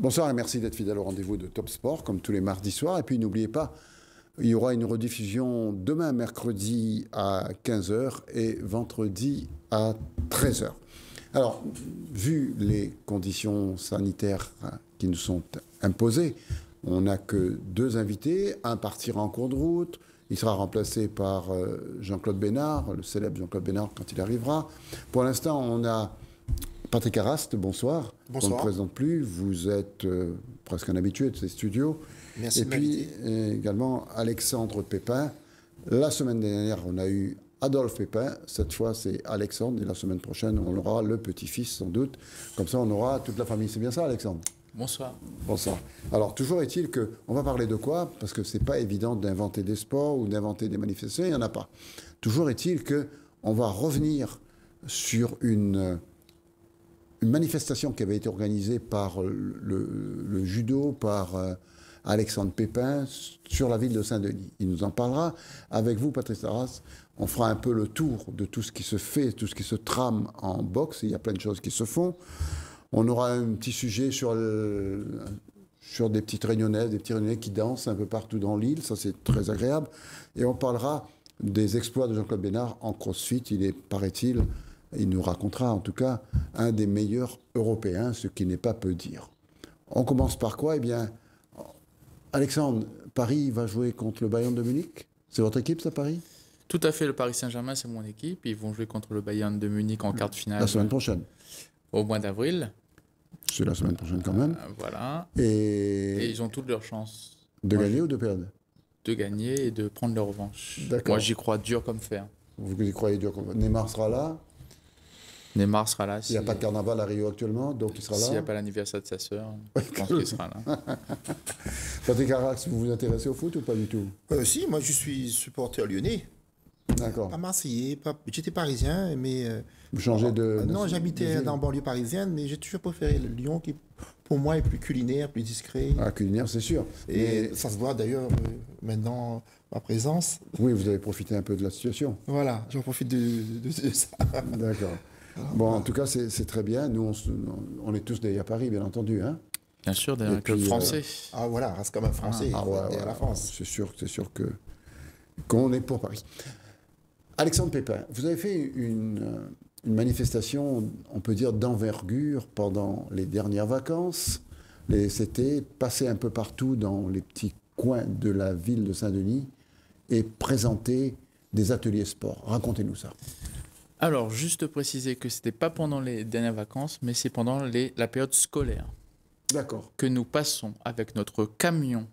Bonsoir et merci d'être fidèle au rendez-vous de Top Sport, comme tous les mardis soirs. Et puis n'oubliez pas, il y aura une rediffusion demain, mercredi à 15 heures et vendredi à 13 heures. Alors, vu les conditions sanitaires qui nous sont imposées, on n'a que deux invités. Un partira en cours de route. Il sera remplacé par Jean-Claude Bénard, le célèbre Jean-Claude Bénard quand il arrivera. Pour l'instant, on a Patrick Arrast, bonsoir. Bonsoir. On ne présente plus. Vous êtes presque un habitué de ces studios. Merci. Et puis également Alexandre Pépin. La semaine dernière, on a eu Adolphe Pépin. Cette fois, c'est Alexandre. Et la semaine prochaine, on aura le petit-fils, sans doute. Comme ça, on aura toute la famille. C'est bien ça, Alexandre? Bonsoir. Bonsoir. Alors, toujours est-il qu'on va parler de quoi? Parce que c'est pas évident d'inventer des sports ou d'inventer des manifestations. Il n'y en a pas. Toujours est-il qu'on va revenir sur une manifestation qui avait été organisée par le judo, par Alexandre Pépin, sur la ville de Saint-Denis. Il nous en parlera. Avec vous, Patrice Arras, on fera un peu le tour de tout ce qui se fait, tout ce qui se trame en boxe. Il y a plein de choses qui se font. On aura un petit sujet sur des petites Réunionnaises, des petits Réunionnais qui dansent un peu partout dans l'île. Ça, c'est très agréable. Et on parlera des exploits de Jean-Claude Bénard en crossfit. Il est, paraît-il, il nous racontera en tout cas un des meilleurs européens, ce qui n'est pas peu dire. On commence par quoi? Eh bien, Alexandre, Paris va jouer contre le Bayern de Munich. C'est votre équipe, ça, Paris? Tout à fait, le Paris Saint-Germain, c'est mon équipe. Ils vont jouer contre le Bayern de Munich en quart de finale. La semaine prochaine. Au mois d'avril. C'est la semaine prochaine quand même. Voilà. Et ils ont toutes leurs chances. De gagner ou de perdre? De gagner et de prendre leur revanche. D'accord. Moi, j'y crois dur comme fer. Vous y croyez dur comme fer. Neymar sera là? Neymar sera là. Il n'y a pas de carnaval à Rio actuellement, donc il sera là. S'il n'y a pas l'anniversaire de sa sœur, je pense qu'il sera là. Patrick Arras, vous vous intéressez au foot ou pas du tout? Si, moi je suis supporter lyonnais. D'accord. Pas marseillais, j'étais parisien, mais... Vous changez de... Non, j'habitais dans la banlieue parisienne, mais j'ai toujours préféré le Lyon qui, pour moi, est plus culinaire, plus discret. Ah, culinaire, c'est sûr. Et ça se voit d'ailleurs maintenant, ma présence. Oui, vous avez profité un peu de la situation. Voilà, j'en profite de ça. D'accord. Bon, en tout cas, c'est très bien. Nous, on est tous derrière Paris, bien entendu. Hein. Bien sûr, derrière un club français. Ah voilà, reste comme un Français, derrière la France. C'est sûr qu'on est pour Paris. Alexandre Pépin, vous avez fait une manifestation, on peut dire, d'envergure pendant les dernières vacances. C'était passer un peu partout dans les petits coins de la ville de Saint-Denis et présenter des ateliers sport. Racontez-nous ça. Alors, juste préciser que ce n'était pas pendant les dernières vacances, mais c'est pendant la période scolaire. D'accord. Que nous passons avec notre camion.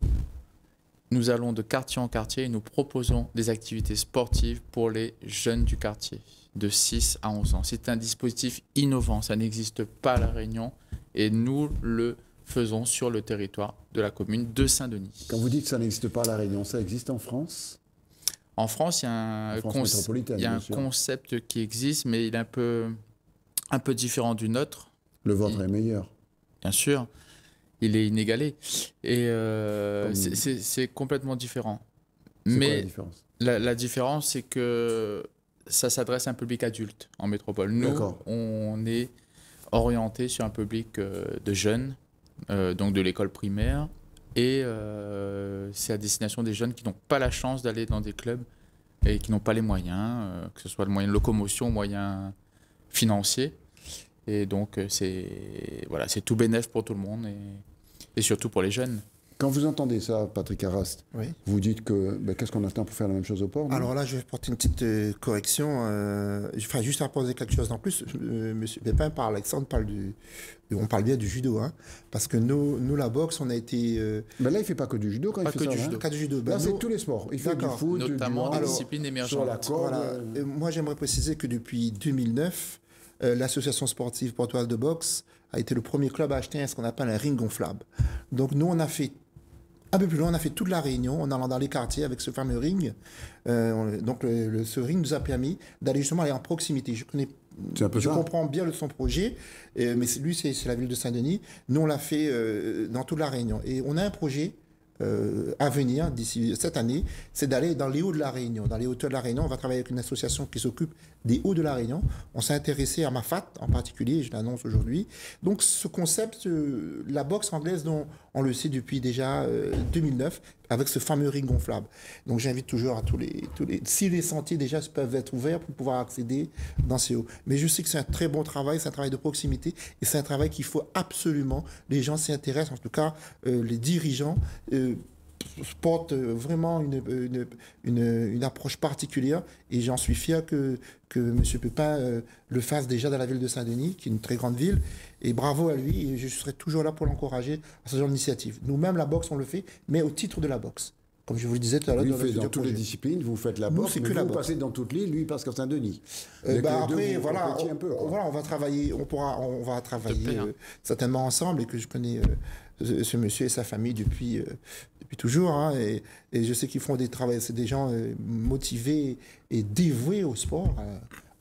Nous allons de quartier en quartier et nous proposons des activités sportives pour les jeunes du quartier, de 6 à 11 ans. C'est un dispositif innovant, ça n'existe pas à La Réunion et nous le faisons sur le territoire de la commune de Saint-Denis. Quand vous dites que ça n'existe pas à La Réunion, ça existe en France? En France, il y a un concept qui existe, mais il est un peu différent du nôtre. Le vôtre est meilleur. Bien sûr. Il est inégalé. Et c'est complètement différent. C'est quoi la différence? La différence, c'est que ça s'adresse à un public adulte en métropole. Nous, on est orienté sur un public de jeunes, donc de l'école primaire. Et c'est à destination des jeunes qui n'ont pas la chance d'aller dans des clubs et qui n'ont pas les moyens, que ce soit le moyen de locomotion, moyen financier. Et donc, c'est tout bénef pour tout le monde et surtout pour les jeunes. Quand vous entendez ça, Patrick Arrast, oui. Vous dites que qu'est-ce qu'on attend pour faire la même chose au port? Alors là, je vais porter une petite correction. Enfin, juste à poser quelque chose en plus. Monsieur Pépin Alexandre on parle bien du judo, hein, parce que nous, la boxe, on a été. Mais là, il fait pas que du judo quand il fait ça. Pas du judo. Là, c'est tous les sports. Il fait du foot, notamment des disciplines émergentes. Voilà. Moi, j'aimerais préciser que depuis 2009. L'association sportive portuaire de boxe a été le premier club à acheter ce qu'on appelle un ring gonflable. Donc nous, on a fait un peu plus loin, on a fait toute la Réunion en allant dans les quartiers avec ce fameux ring. Ce ring nous a permis d'aller justement aller en proximité. Je comprends bien son projet, mais lui, c'est la ville de Saint-Denis. Nous, on l'a fait dans toute la Réunion. Et on a un projet à venir d'ici cette année, c'est d'aller dans les Hauts de la Réunion. Dans les hauteurs de la Réunion, on va travailler avec une association qui s'occupe des Hauts de la Réunion. On s'est intéressé à Mafat en particulier, je l'annonce aujourd'hui. Donc ce concept, la boxe anglaise, dont on le sait depuis déjà 2009, avec ce fameux ring gonflable. Donc j'invite toujours à tous les... Si les sentiers déjà peuvent être ouverts pour pouvoir accéder dans ces hauts. Mais je sais que c'est un très bon travail, c'est un travail de proximité et c'est un travail qu'il faut absolument, les gens s'y intéressent, en tout cas les dirigeants portent vraiment une approche particulière et j'en suis fier que M. Pépin le fasse déjà dans la ville de Saint-Denis, qui est une très grande ville, et bravo à lui, et je serai toujours là pour l'encourager à ce genre d'initiative. Nous-mêmes, la boxe, on le fait, mais au titre de la boxe. Comme je vous le disais tout à l'heure. Lui, il fait dans toutes les disciplines, vous faites la boxe, mais vous passez dans toute l'île, lui, il passe qu'à Saint-Denis. Après, voilà, on va travailler, on va travailler certainement ensemble, et que je connais ce monsieur et sa famille depuis toujours, hein, et je sais qu'ils font des travaux, c'est des gens motivés et dévoués au sport.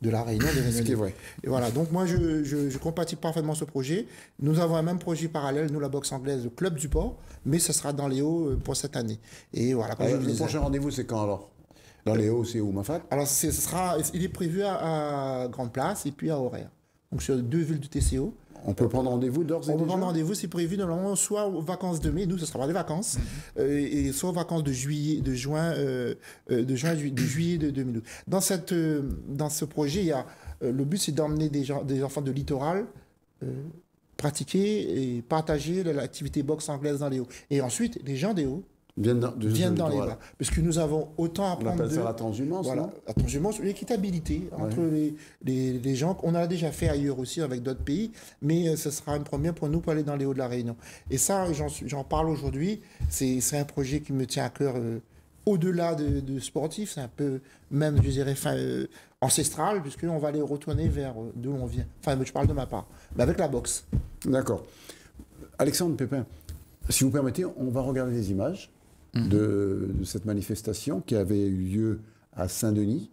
De la Réunion, des Réunionnais. Ce qui est vrai. Et voilà, donc moi je compatis parfaitement ce projet. Nous avons un même projet parallèle, nous la boxe anglaise, le club du port, mais ce sera dans les Hauts pour cette année. Et voilà. Le prochain rendez-vous, c'est quand alors? Dans les Hauts, c'est où, Mafat? Alors il est prévu à Grande Place et puis à Horaire. Donc sur 2 villes du TCO. On peut prendre rendez-vous d'ores et déjà? On peut prendre rendez-vous, c'est prévu normalement soit aux vacances de mai, nous ce sera pas des vacances, et soit aux vacances de juillet 2012. Dans ce projet, le but c'est d'emmener des enfants de littoral pratiquer et partager l'activité boxe anglaise dans les Hauts. Et ensuite, les gens des Hauts viennent dans les bas. Parce que nous avons autant à apprendre. On appelle ça la transhumance, voilà, la transhumance, l'équitabilité entre les gens. On a déjà fait ailleurs aussi avec d'autres pays, mais ce sera une première pour nous pour aller dans les Hauts de la Réunion. Et ça, j'en parle aujourd'hui. C'est un projet qui me tient à cœur au-delà de sportif. C'est un peu, même, je dirais, ancestral, puisqu'on va aller retourner vers d'où on vient. Enfin, je parle de ma part, mais avec la boxe. D'accord. Alexandre Pépin, si vous permettez, on va regarder les images de cette manifestation qui avait eu lieu à Saint-Denis.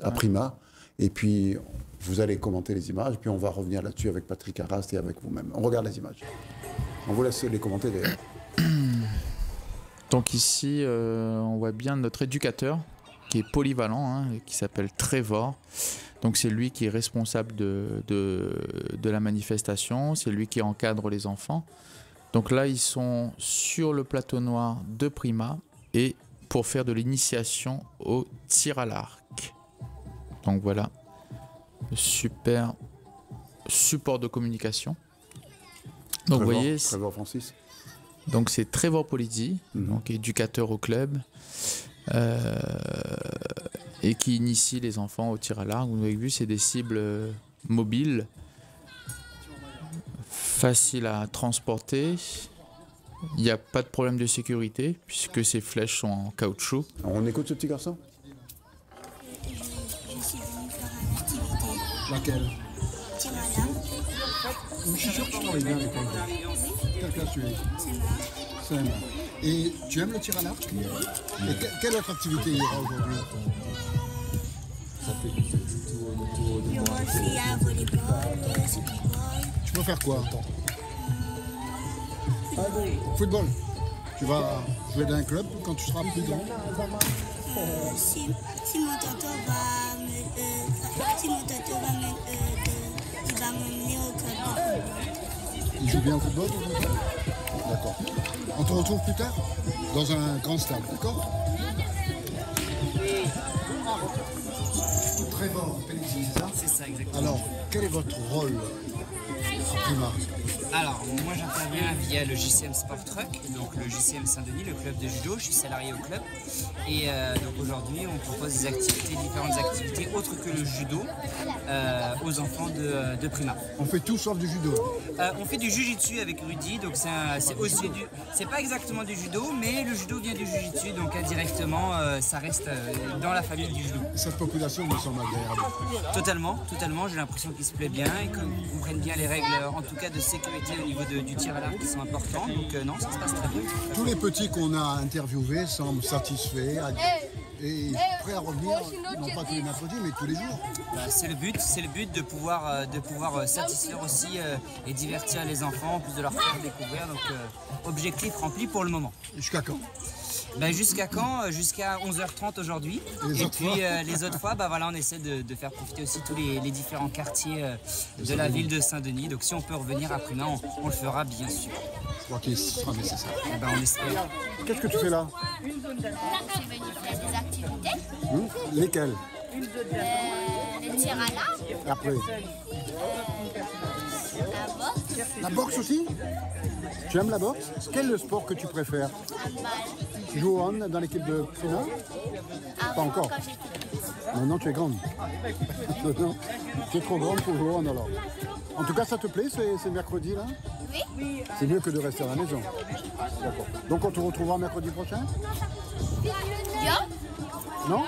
À Prima. Et puis, vous allez commenter les images, puis on va revenir là-dessus avec Patrick Arras et avec vous-même. On regarde les images. On vous laisse les commenter d'ailleurs. Donc ici, on voit bien notre éducateur, qui est polyvalent, qui s'appelle Trevor. Donc c'est lui qui est responsable de la manifestation, c'est lui qui encadre les enfants. Donc là, ils sont sur le plateau noir de Prima et pour faire de l'initiation au tir à l'arc. Donc voilà, super support de communication. Donc vous voyez, Trevor Francis. Donc c'est Trevor Polizzi, donc éducateur au club, et qui initie les enfants au tir à l'arc. Vous avez vu, c'est des cibles mobiles, facile à transporter, il n'y a pas de problème de sécurité puisque ces flèches sont en caoutchouc. Alors on écoute ce petit garçon? Je suis venu faire une activité. Laquelle? Tir à l'arc. Je suis sûr que tu travailles bien à l'école. Quelle classe tu es? C'est moi. Et tu aimes le tir à l'arc? Et quelle autre activité il y aura aujourd'hui? Il y aura aussi un volleyball, football. Tu peux faire quoi? Football. Tu vas jouer dans un club quand tu seras plus grand? Si mon tonton va m'emmener au club de football. Il joue bien au football? D'accord. On te retrouve plus tard dans un grand stade, d'accord? Trevor Polizzi, c'est ça? C'est ça, exactement. Alors, quel est votre rôle à Prima? Alors, moi j'interviens via le JCM Sport Truck, donc le JCM Saint-Denis, le club de judo. Je suis salarié au club. Et donc aujourd'hui, on propose des activités, différentes activités autres que le judo aux enfants de Prima. On fait tout sauf du judo. On fait du jujitsu avec Rudy, donc c'est aussi du. C'est pas exactement du judo, mais le judo vient du jujitsu, donc indirectement, ça reste dans la famille du judo. Cette population me semble agréable. Totalement. J'ai l'impression qu'ils se plaisent bien et qu'ils comprennent bien les règles, en tout cas de sécurité au niveau du tir à l'arc qui sont importants. Donc non, ça se passe très bien. Tous les petits qu'on a interviewés semblent satisfaits, et prêt à revenir, non pas tous les mercredis, mais tous les jours. Bah, c'est le but de pouvoir satisfaire aussi et divertir les enfants, en plus de leur faire découvrir. Donc objectif rempli pour le moment. Jusqu'à quand? Ben, jusqu'à quand? Jusqu'à 11h30 aujourd'hui. Et puis les autres fois, bah, voilà, on essaie de faire profiter aussi tous les différents quartiers de la ville de Saint-Denis. Donc si on peut revenir après, on le fera bien sûr. Je crois qu'il sera nécessaire. Ben, on espère. Qu'est-ce que tu fais là? Je suis venu faire des activités. Lesquelles? Le tir à l'arc, Après. la boxe, La boxe aussi? Tu aimes la boxe? Quel est le sport que tu préfères? handball. Tu joues au hand dans l'équipe de Fina? Avant, encore. quand j'étais Maintenant, tu es grande. Non, tu es trop grande pour jouer au hand alors. En tout cas, ça te plaît ces mercredis là? Oui. C'est mieux que de rester à la maison. D'accord. Donc on te retrouvera mercredi prochain? Bien. Non?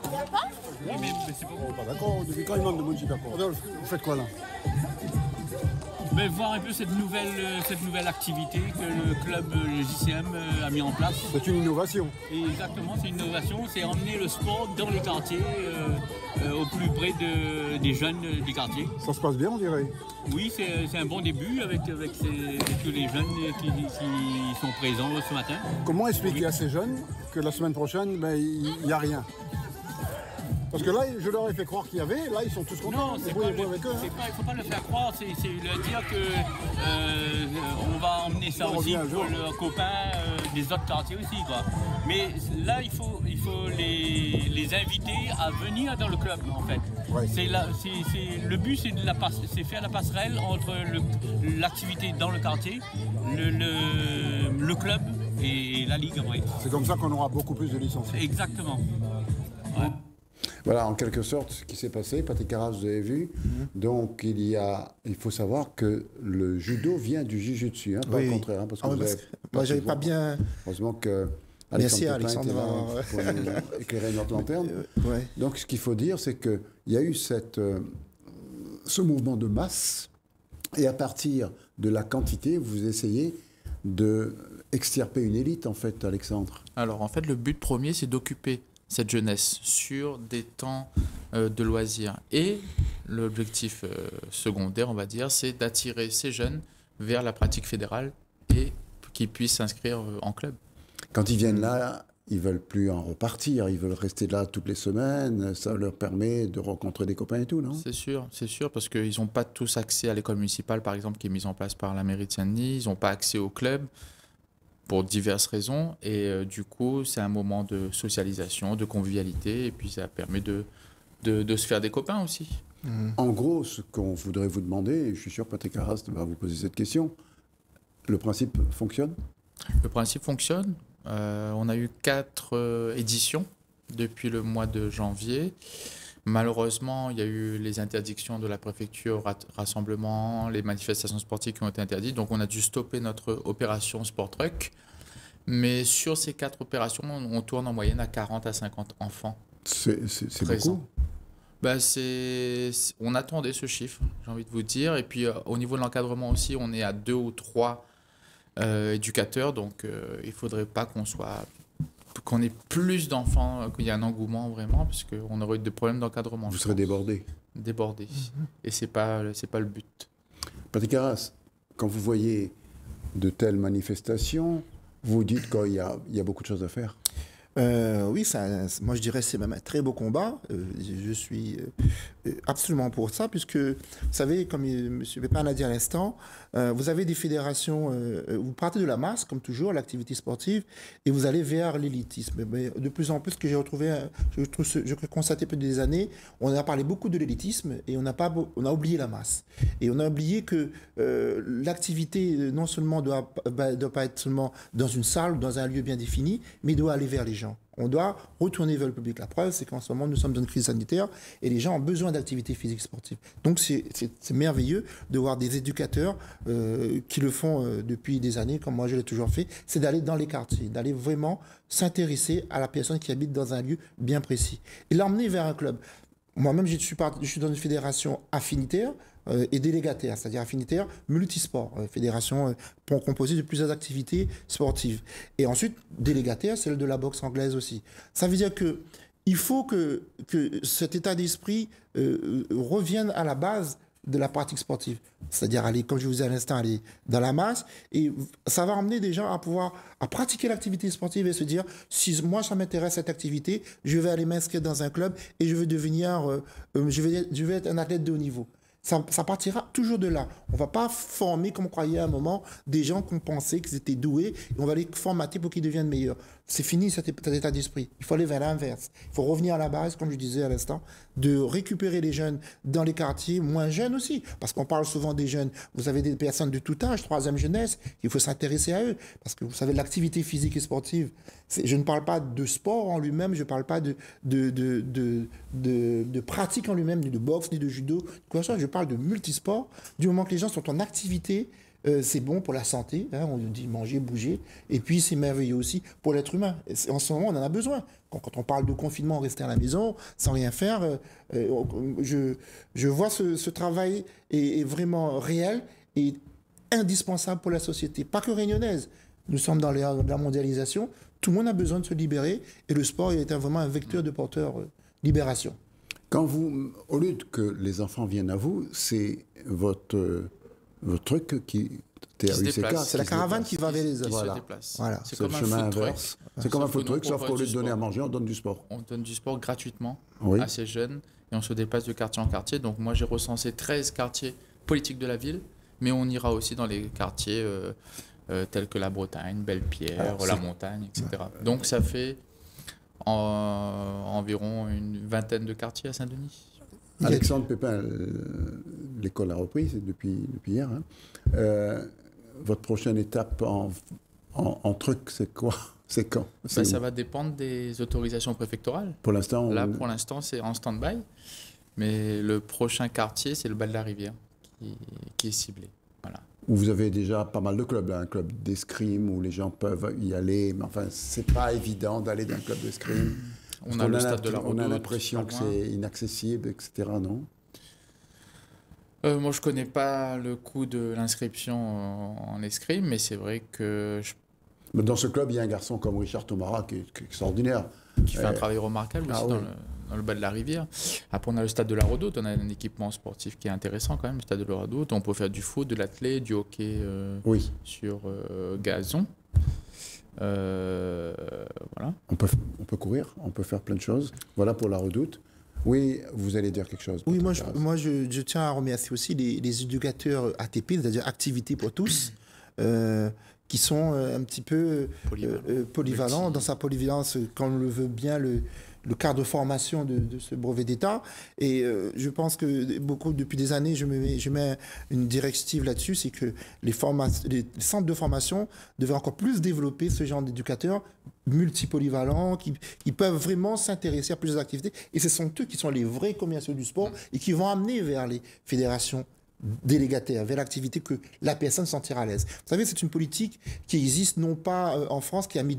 Oh, pas d'accord. Depuis quand il manque de monde, je suis d'accord. Rodolphe, vous faites quoi là? Ben, voir un peu cette nouvelle activité que le club, le JCM, a mis en place. C'est une innovation. Et exactement, c'est une innovation, c'est emmener le sport dans les quartiers, au plus près des jeunes du quartier. Ça se passe bien, on dirait. Oui, c'est un bon début avec tous les jeunes qui sont présents ce matin. Comment expliquer à ces jeunes que la semaine prochaine, il n'y a rien? Parce que là, je leur ai fait croire qu'il y avait, là, ils sont tous contents. Non, Il faut il ne faut pas le faire croire, c'est leur dire qu'on va emmener ça aussi pour leurs copains des autres quartiers aussi, quoi. Mais là, il faut les inviter à venir dans le club, en fait. Ouais. Le but, c'est faire la passerelle entre l'activité dans le quartier, le club et la ligue, ouais. C'est comme ça qu'on aura beaucoup plus de licenciés. Exactement. Ouais. Voilà, en quelque sorte, ce qui s'est passé, Patrick Carras, vous avez vu. Donc, il faut savoir que le judo vient du jujutsu, pas Oui. le contraire. Parce que moi, j'avais pas bien. Heureusement que Merci, Alexandre était Alexandre. là pour nous éclairer notre lanterne. Ouais. Donc, ce qu'il faut dire, c'est qu'il y a eu ce mouvement de masse, et à partir de la quantité, vous essayez de extirper une élite, en fait, Alexandre. Alors, en fait, le but premier, c'est d'occuper cette jeunesse sur des temps de loisirs. Et l'objectif secondaire, on va dire, c'est d'attirer ces jeunes vers la pratique fédérale et qu'ils puissent s'inscrire en club. Quand ils viennent là, ils veulent plus en repartir, ils veulent rester là toutes les semaines, ça leur permet de rencontrer des copains et tout, non? C'est sûr, parce qu'ils n'ont pas tous accès à l'école municipale, par exemple, qui est mise en place par la mairie de Saint-Denis, ils n'ont pas accès au club, pour diverses raisons, et du coup c'est un moment de socialisation, de convivialité, et puis ça permet de se faire des copains aussi. En gros, ce qu'on voudrait vous demander, et je suis sûr que Patrick Carras va vous poser cette question, le principe fonctionne? Le principe fonctionne, on a eu 4 éditions depuis le mois de janvier. Malheureusement, il y a eu les interdictions de la préfecture, rassemblements, les manifestations sportives qui ont été interdites. Donc, on a dû stopper notre opération Sport Truck. Mais sur ces 4 opérations, on tourne en moyenne à 40 à 50 enfants. C'est présents. beaucoup. Ben, on attendait ce chiffre, j'ai envie de vous dire. Et puis, au niveau de l'encadrement aussi, on est à 2 ou 3 éducateurs. Donc, il ne faudrait pas qu'on ait plus d'enfants, qu'il y ait un engouement vraiment, parce qu'on aurait eu des problèmes d'encadrement. Vous serez débordé. Débordé. Et c'est pas le but. Patrick Carras, quand vous voyez de telles manifestations, vous dites qu'il y a beaucoup de choses à faire. Oui, moi je dirais que c'est même un très beau combat. Je suis absolument pour ça, puisque, vous savez, comme M. Pépin l'a dit à l'instant, vous avez des fédérations, vous partez de la masse, comme toujours, l'activité sportive, et vous allez vers l'élitisme. Mais de plus en plus, ce que j'ai retrouvé, je constatais depuis des années, on a parlé beaucoup de l'élitisme, et on a oublié la masse. Et on a oublié que l'activité, non seulement doit pas être seulement dans une salle, dans un lieu bien défini, mais doit aller vers les gens. On doit retourner vers le public. La preuve, c'est qu'en ce moment, nous sommes dans une crise sanitaire et les gens ont besoin d'activités physiques sportives. Donc, c'est merveilleux de voir des éducateurs qui le font depuis des années, comme moi je l'ai toujours fait, c'est d'aller dans les quartiers, d'aller vraiment s'intéresser à la personne qui habite dans un lieu bien précis et l'emmener vers un club. Moi-même, je suis dans une fédération affinitaire et délégataire, c'est-à-dire affinitaire multisport, fédération composée de plusieurs activités sportives. Et ensuite, délégataire, celle de la boxe anglaise aussi. Ça veut dire que il faut que cet état d'esprit revienne à la base de la pratique sportive. C'est-à-dire aller, comme je vous disais à l'instant, aller dans la masse. Et ça va emmener des gens à pratiquer l'activité sportive et se dire, si moi, ça m'intéresse cette activité, je vais aller m'inscrire dans un club et je vais devenir, je vais être un athlète de haut niveau. Ça partira toujours de là. On ne va pas former, comme on croyait à un moment, des gens qu'on pensait qu'ils étaient doués et on va les formater pour qu'ils deviennent meilleurs. C'est fini cet état d'esprit. Il faut aller vers l'inverse. Il faut revenir à la base, comme je disais à l'instant, de récupérer les jeunes dans les quartiers, moins jeunes aussi. Parce qu'on parle souvent des jeunes. Vous avez des personnes de tout âge, troisième jeunesse, il faut s'intéresser à eux. Parce que vous savez, l'activité physique et sportive, je ne parle pas de sport en lui-même, je ne parle pas de pratique en lui-même, ni de boxe, ni de judo, quoi ça. Je parle de multisport. Du moment que les gens sont en activité, c'est bon pour la santé, hein, on dit manger, bouger, et puis c'est merveilleux aussi pour l'être humain. En ce moment, on en a besoin. Quand on parle de confinement, rester à la maison, sans rien faire, je vois ce travail est vraiment réel et indispensable pour la société, pas que réunionnaise. Nous sommes dans la mondialisation, tout le monde a besoin de se libérer, et le sport est vraiment un vecteur de porteur libération. Quand vous, au lieu que les enfants viennent à vous, c'est votre truc qui TRUCK, c'est la caravane qui va vers les autres. Voilà. C'est comme le chemin inverse. C'est comme un food truck, sauf qu'au lieu de donner à manger, on donne du sport. On donne du sport gratuitement oui. à ces jeunes et on se déplace de quartier en quartier. Donc moi, j'ai recensé 13 quartiers politiques de la ville, mais on ira aussi dans les quartiers tels que la Bretagne, Belle-Pierre, la Montagne, etc. Donc ça fait environ une vingtaine de quartiers à Saint-Denis. Alexandre Pépin, l'école a repris, c'est depuis hier. Hein. Votre prochaine étape en truc, c'est quoi? C'est quand? Ça va dépendre des autorisations préfectorales. Pour l'instant, pour l'instant, c'est en stand-by. Mais le prochain quartier, c'est le bas de la Rivière qui est ciblé. Voilà. Où vous avez déjà pas mal de clubs, là, un club d'escrime où les gens peuvent y aller, mais enfin, c'est pas évident d'aller dans un club d'escrime. On a le stade de la Redoute. On a l'impression que c'est inaccessible, etc., non? Moi, je connais pas le coût de l'inscription en escrime, mais c'est vrai que... Dans ce club, il y a un garçon comme Richard Tomara qui est extraordinaire. Qui fait un travail remarquable aussi dans le bas de la rivière. Après, on a le stade de la Redoute, on a un équipement sportif qui est intéressant quand même, le stade de la Redoute. On peut faire du foot, de l'athlé, du hockey sur gazon. Voilà. On peut courir, on peut faire plein de choses. Voilà pour la Redoute. Oui, vous allez dire quelque chose. Oui, moi je tiens à remercier aussi les éducateurs ATP, c'est-à-dire Activité pour tous, qui sont un petit peu polyvalents dans sa polyvalence, comme le veut bien le cadre de formation de ce brevet d'État. Et je pense que depuis des années, je mets une directive là-dessus, c'est que les centres de formation devaient encore plus développer ce genre d'éducateurs multipolyvalents qui peuvent vraiment s'intéresser à plusieurs activités. Et ce sont eux qui sont les vrais commerciaux du sport et qui vont amener vers les fédérations délégataire, vers l'activité que la personne se sentira à l'aise. Vous savez, c'est une politique qui existe non pas en France, qui a mis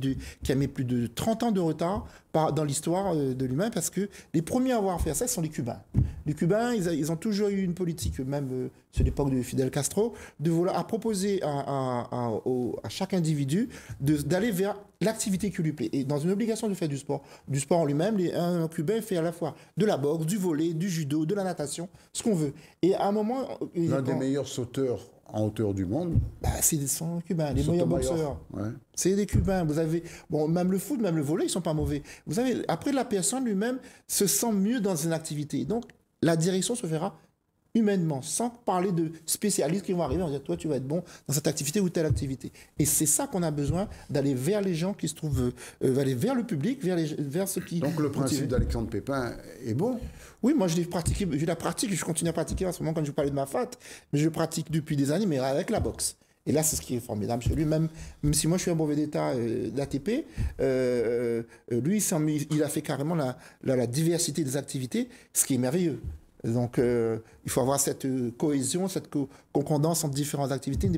plus de 30 ans de retard dans l'histoire de l'humain, parce que les premiers à avoir fait ça, ce sont les Cubains. Les Cubains, ils ont toujours eu une politique, même sur l'époque de Fidel Castro, de vouloir proposer à chaque individu d'aller vers l'activité qui lui plaît. Et dans une obligation de faire du sport en lui-même, un Cubain fait à la fois de la boxe, du volley, du judo, de la natation, ce qu'on veut. Et à un moment... L'un des meilleurs sauteurs en hauteur du monde. C'est des Cubains, les meilleurs boxeurs. Ouais. C'est des Cubains. Vous avez, même le foot, même le volley, ils sont pas mauvais. Vous savez, après, la personne lui-même se sent mieux dans une activité. Donc, la direction se fera humainement, sans parler de spécialistes qui vont arriver et dire, toi, tu vas être bon dans cette activité ou telle activité. Et c'est ça qu'on a besoin, d'aller vers les gens qui se trouvent, aller vers le public, vers ceux qui... Donc, le principe d'Alexandre Pépin est bon? Oui, moi, je la pratique, je continue à pratiquer en ce moment quand je parlais de ma FAT, mais je pratique depuis des années, mais avec la boxe. Et là, c'est ce qui est formidable chez lui. Même si moi, je suis un brevet d'État d'ATP, lui, il a fait carrément la diversité des activités, ce qui est merveilleux. Donc, il faut avoir cette cohésion, cette concordance entre différentes activités,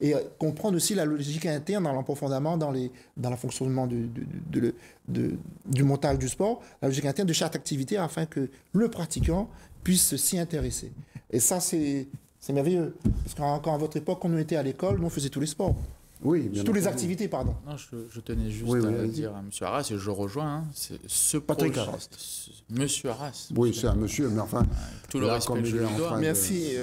et comprendre aussi la logique interne dans l'approfondissement, dans le fonctionnement du montage du sport, la logique interne de chaque activité afin que le pratiquant puisse s'y intéresser. Et ça, c'est merveilleux. Parce qu'encore à votre époque, quand on était à l'école, nous, on faisait tous les sports. Oui, bien toutes les entendu. activités, pardon. Non, je tenais juste Oui, à vas-y. dire à M. Arras, et je rejoins, hein, c'est ce Patrick projet- Arras. Monsieur Arras. Oui, c'est un monsieur, mais enfin, Tout le là, respect comme que il je est lui en dois. train de- Merci.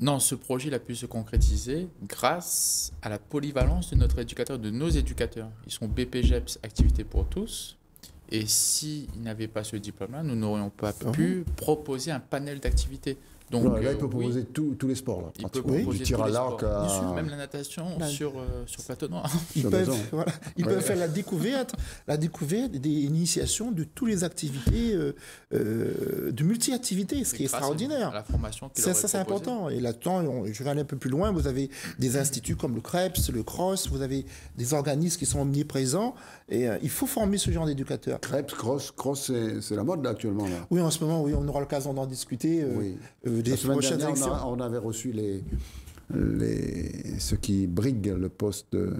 Non, ce projet il a pu se concrétiser grâce à la polyvalence de notre éducateur, de nos éducateurs. Ils sont BPGEPS, Activités pour tous. Et s'ils n'avaient pas ce diplôme-là, nous n'aurions pas pu proposer un panel d'activités. Donc, là, il peut oui, proposer tous les sports. Là, il peut pratiquement. proposer Du tir tous à les l'arc sports. à... Même la natation sur plateau noir. Ils Sur peuvent, maison. voilà, ils peuvent faire la découverte des initiations de toutes les activités, de multi-activités, ce qui est Grâce extraordinaire. à la formation qu'il Ça, aurait c'est proposée. important. Et là-dedans, je vais aller un peu plus loin. Vous avez des instituts comme le CREPS, le CROSS, vous avez des organismes qui sont omniprésents. Et il faut former ce genre d'éducateurs. Crêpes, cross, c'est la mode là, actuellement. Là. Oui, en ce moment, oui, on aura l'occasion d'en discuter. Oui. Des La semaine prochaines dernière, élections. on avait reçu ceux qui briguent le poste de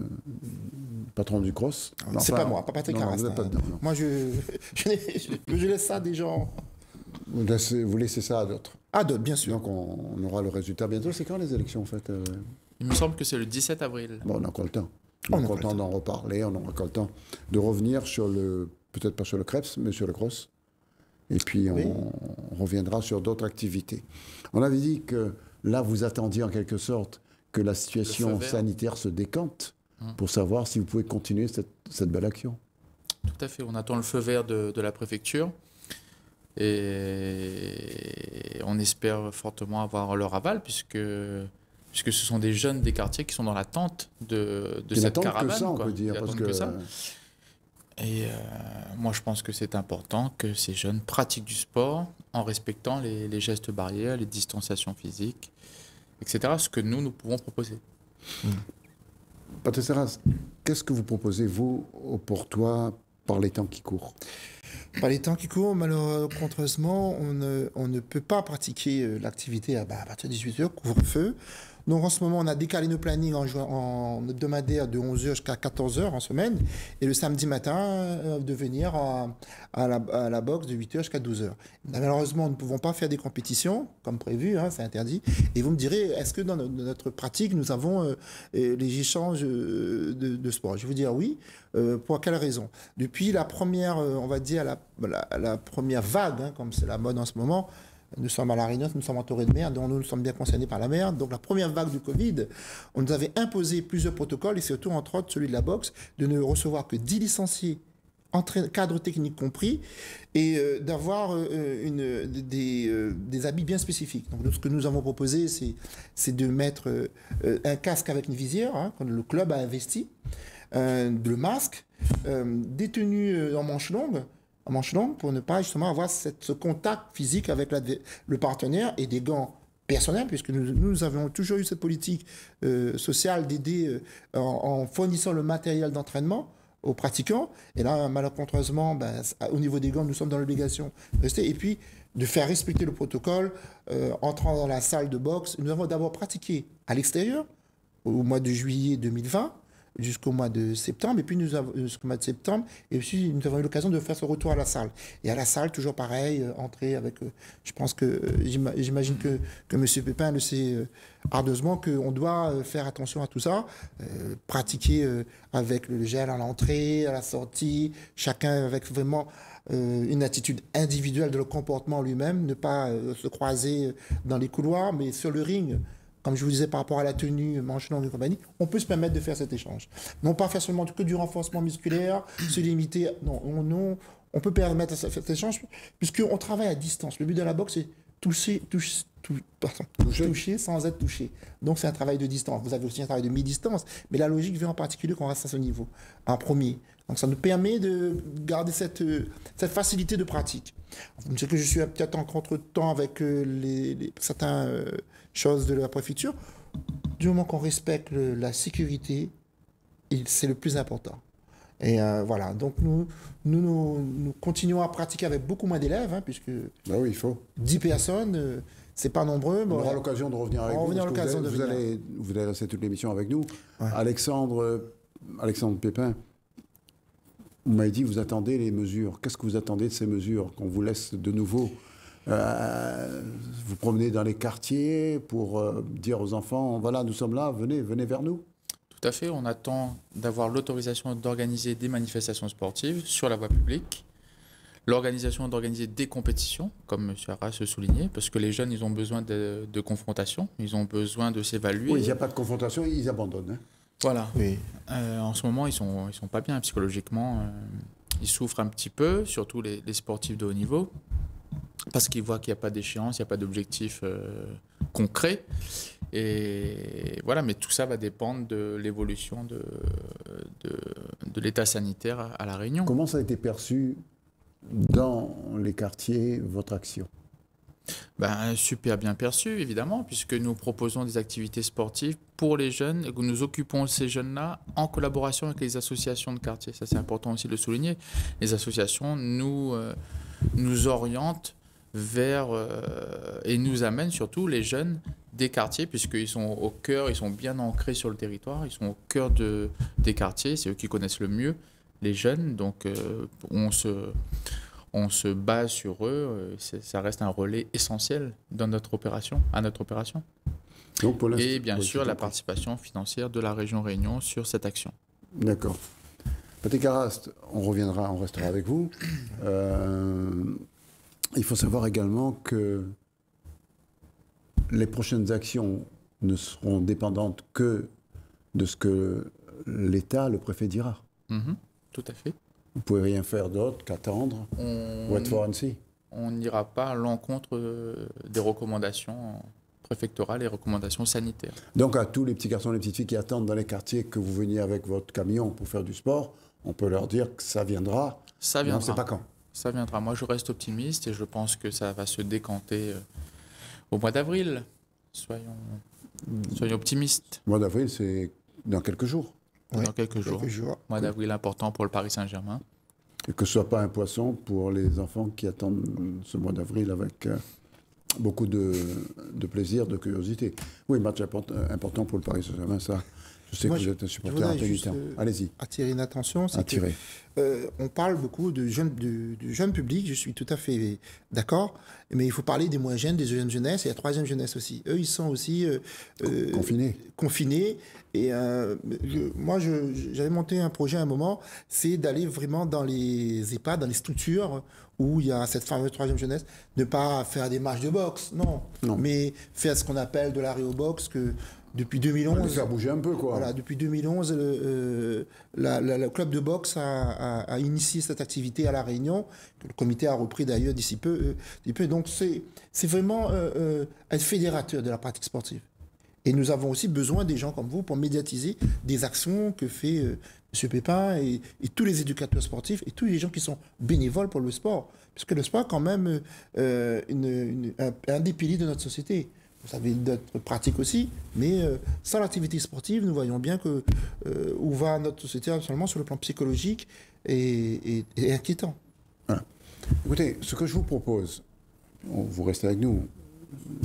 patron du cross. C'est Enfin, pas moi, pas Patrick non, Arras. vous êtes pas dedans, non. Moi, je laisse ça à des gens. Vous laissez ça à d'autres. Ah, d'autres, bien sûr. Donc on aura le résultat bientôt. C'est quand les élections en fait Il me semble que c'est le 17 avril. Bon, on a encore le temps. On a encore le temps d'en reparler. On aura encore le temps de revenir sur peut-être pas sur le CREPS, mais sur le cross. Et puis on reviendra sur d'autres activités. On avait dit que là, vous attendiez en quelque sorte que la situation sanitaire se décante pour savoir si vous pouvez continuer cette belle action. Tout à fait. On attend le feu vert de la préfecture et on espère fortement avoir leur aval puisque ce sont des jeunes des quartiers qui sont dans l'attente de cette caravane. Que ça, on quoi. peut dire. Ils Parce attendent que ça. Et moi, je pense que c'est important que ces jeunes pratiquent du sport en respectant les gestes barrières, les distanciations physiques, etc. Ce que nous pouvons proposer. Patrick Arras, qu'est-ce que vous proposez, vous, au Portois, par les temps qui courent? Par les temps qui courent, malheureusement, on ne peut pas pratiquer l'activité à partir de 18h, couvre-feu. Donc en ce moment, on a décalé nos plannings en hebdomadaire de 11h jusqu'à 14h en semaine. Et le samedi matin, de venir à la boxe de 8h jusqu'à 12h. Malheureusement, nous ne pouvons pas faire des compétitions, comme prévu, hein, c'est interdit. Et vous me direz, est-ce que dans notre pratique, nous avons les échanges de sport? Je vais vous dire oui. Pour quelle raison? Depuis la première, on va dire, la première vague, hein, comme c'est la mode en ce moment, nous sommes à La Réunion, nous sommes entourés de mer, dont nous sommes bien concernés par la mer. Donc la première vague du Covid, on nous avait imposé plusieurs protocoles, et surtout, entre autres, celui de la boxe, de ne recevoir que 10 licenciés, cadre technique compris, et d'avoir des habits bien spécifiques. Donc ce que nous avons proposé, c'est de mettre un casque avec une visière, hein, quand le club a investi, le masque, des tenues en manches longues, pour ne pas justement avoir ce contact physique avec le partenaire, et des gants personnels, puisque nous avons toujours eu cette politique sociale d'aider en fournissant le matériel d'entraînement aux pratiquants. Et là, malheureusement, au niveau des gants, nous sommes dans l'obligation de rester. Et puis, de faire respecter le protocole, entrant dans la salle de boxe. Nous avons d'abord pratiqué à l'extérieur, au mois de juillet 2020, jusqu'au mois de septembre, et puis jusqu'au mois de septembre, et puis nous avons eu l'occasion de faire ce retour à la salle. Et à la salle, toujours pareil, entrer avec, je pense que, j'imagine que M. Pépin le sait ardeusement, qu'on doit faire attention à tout ça, pratiquer avec le gel à l'entrée, à la sortie, chacun avec vraiment une attitude individuelle de le comportement lui-même, ne pas se croiser dans les couloirs, mais sur le ring. Comme je vous disais par rapport à la tenue, manche longue et compagnie, on peut se permettre de faire cet échange. Non pas faire seulement que du renforcement musculaire, se limiter. Non, on peut permettre cet échange puisqu'on travaille à distance. Le but de la boxe, c'est toucher sans être touché. Donc c'est un travail de distance. Vous avez aussi un travail de mi-distance, mais la logique veut en particulier qu'on reste à ce niveau, en premier. Donc ça nous permet de garder cette facilité de pratique. Vous me dites que je suis peut-être en contre-temps avec certaines choses de la préfecture. Du moment qu'on respecte la sécurité, c'est le plus important. Et voilà, donc nous continuons à pratiquer avec beaucoup moins d'élèves, hein, puisque Ben oui, il faut. 10 personnes, c'est pas nombreux. On Bon, aura l'occasion de revenir avec on vous. aura parce que l'occasion de vous venir. allez rester toute l'émission avec nous. Ouais. Alexandre Pépin, vous m'avez dit que vous attendez les mesures. Qu'est-ce que vous attendez de ces mesures qu'on vous laisse de nouveau vous promener dans les quartiers pour dire aux enfants, voilà, nous sommes là, venez vers nous? Tout à fait, on attend d'avoir l'autorisation d'organiser des manifestations sportives sur la voie publique, l'organisation d'organiser des compétitions, comme M. Arras le soulignait, parce que les jeunes, ils ont besoin de confrontation, ils ont besoin de s'évaluer. Oui, il n'y a pas de confrontation, ils abandonnent. Hein. Voilà. Oui. En ce moment, ils sont pas bien psychologiquement. Ils souffrent un petit peu, surtout les sportifs de haut niveau, parce qu'ils voient qu'il n'y a pas d'échéance, il n'y a pas d'objectif concret. Et voilà, mais tout ça va dépendre de l'évolution de l'état sanitaire à La Réunion. Comment ça a été perçu dans les quartiers, votre action? Ben, super bien perçu, évidemment, puisque nous proposons des activités sportives pour les jeunes et que nous occupons ces jeunes-là en collaboration avec les associations de quartier. Ça, c'est important aussi de le souligner. Les associations nous orientent vers et nous amènent surtout les jeunes des quartiers, puisqu'ils sont au cœur, ils sont bien ancrés sur le territoire, ils sont au cœur des quartiers, c'est eux qui connaissent le mieux les jeunes, donc on se base sur eux, ça reste un relais essentiel dans notre opération, à notre opération. Donc pour et bien oui, sûr la participation financière de la région Réunion sur cette action. D'accord. Patrick Arrast, on restera avec vous. Il faut savoir également que les prochaines actions ne seront dépendantes que de ce que l'État, le préfet dira. Tout à fait. Vous ne pouvez rien faire d'autre qu'attendre ou être for and see. On n'ira pas à l'encontre des recommandations préfectorales et recommandations sanitaires. Donc à tous les petits garçons et les petites filles qui attendent dans les quartiers que vous veniez avec votre camion pour faire du sport, on peut leur dire que ça viendra. Ça viendra. Mais on ne sait pas quand. Ça viendra. Moi, je reste optimiste et je pense que ça va se décanter au mois d'avril. Soyons optimistes. Le mois d'avril, c'est dans quelques jours. Dans quelques jours. Mois d'avril important pour le Paris Saint-Germain. Et que ce ne soit pas un poisson pour les enfants qui attendent ce mois d'avril avec beaucoup de plaisir, de curiosité. Oui, match important pour le Paris Saint-Germain, ça. Je sais que vous êtes un supporter intermittent. Allez-y. Attirer une attention, c'est on parle beaucoup de jeunes publics, je suis tout à fait d'accord, mais il faut parler des moins jeunes, des jeunes jeunesse et la troisième jeunesse aussi. Eux, ils sont aussi confinés. Et moi, j'avais monté un projet à un moment, c'est d'aller vraiment dans les EHPAD, dans les structures où il y a cette fameuse troisième jeunesse, ne pas faire des matchs de boxe, non. Mais faire ce qu'on appelle de l'aérobox, que depuis 2011... On va faire bouger un peu, quoi. Voilà, depuis 2011, le club de boxe a initié cette activité à La Réunion, que le comité a repris d'ailleurs d'ici peu. Donc, c'est vraiment être fédérateur de la pratique sportive. Et nous avons aussi besoin des gens comme vous pour médiatiser des actions que fait M. Pépin et tous les éducateurs sportifs et tous les gens qui sont bénévoles pour le sport. Parce que le sport est quand même un des piliers de notre société. Vous savez, d'autres pratiques aussi, mais sans l'activité sportive, nous voyons bien que où va notre société absolument sur le plan psychologique et inquiétant. Voilà. Écoutez, ce que je vous propose, vous restez avec nous,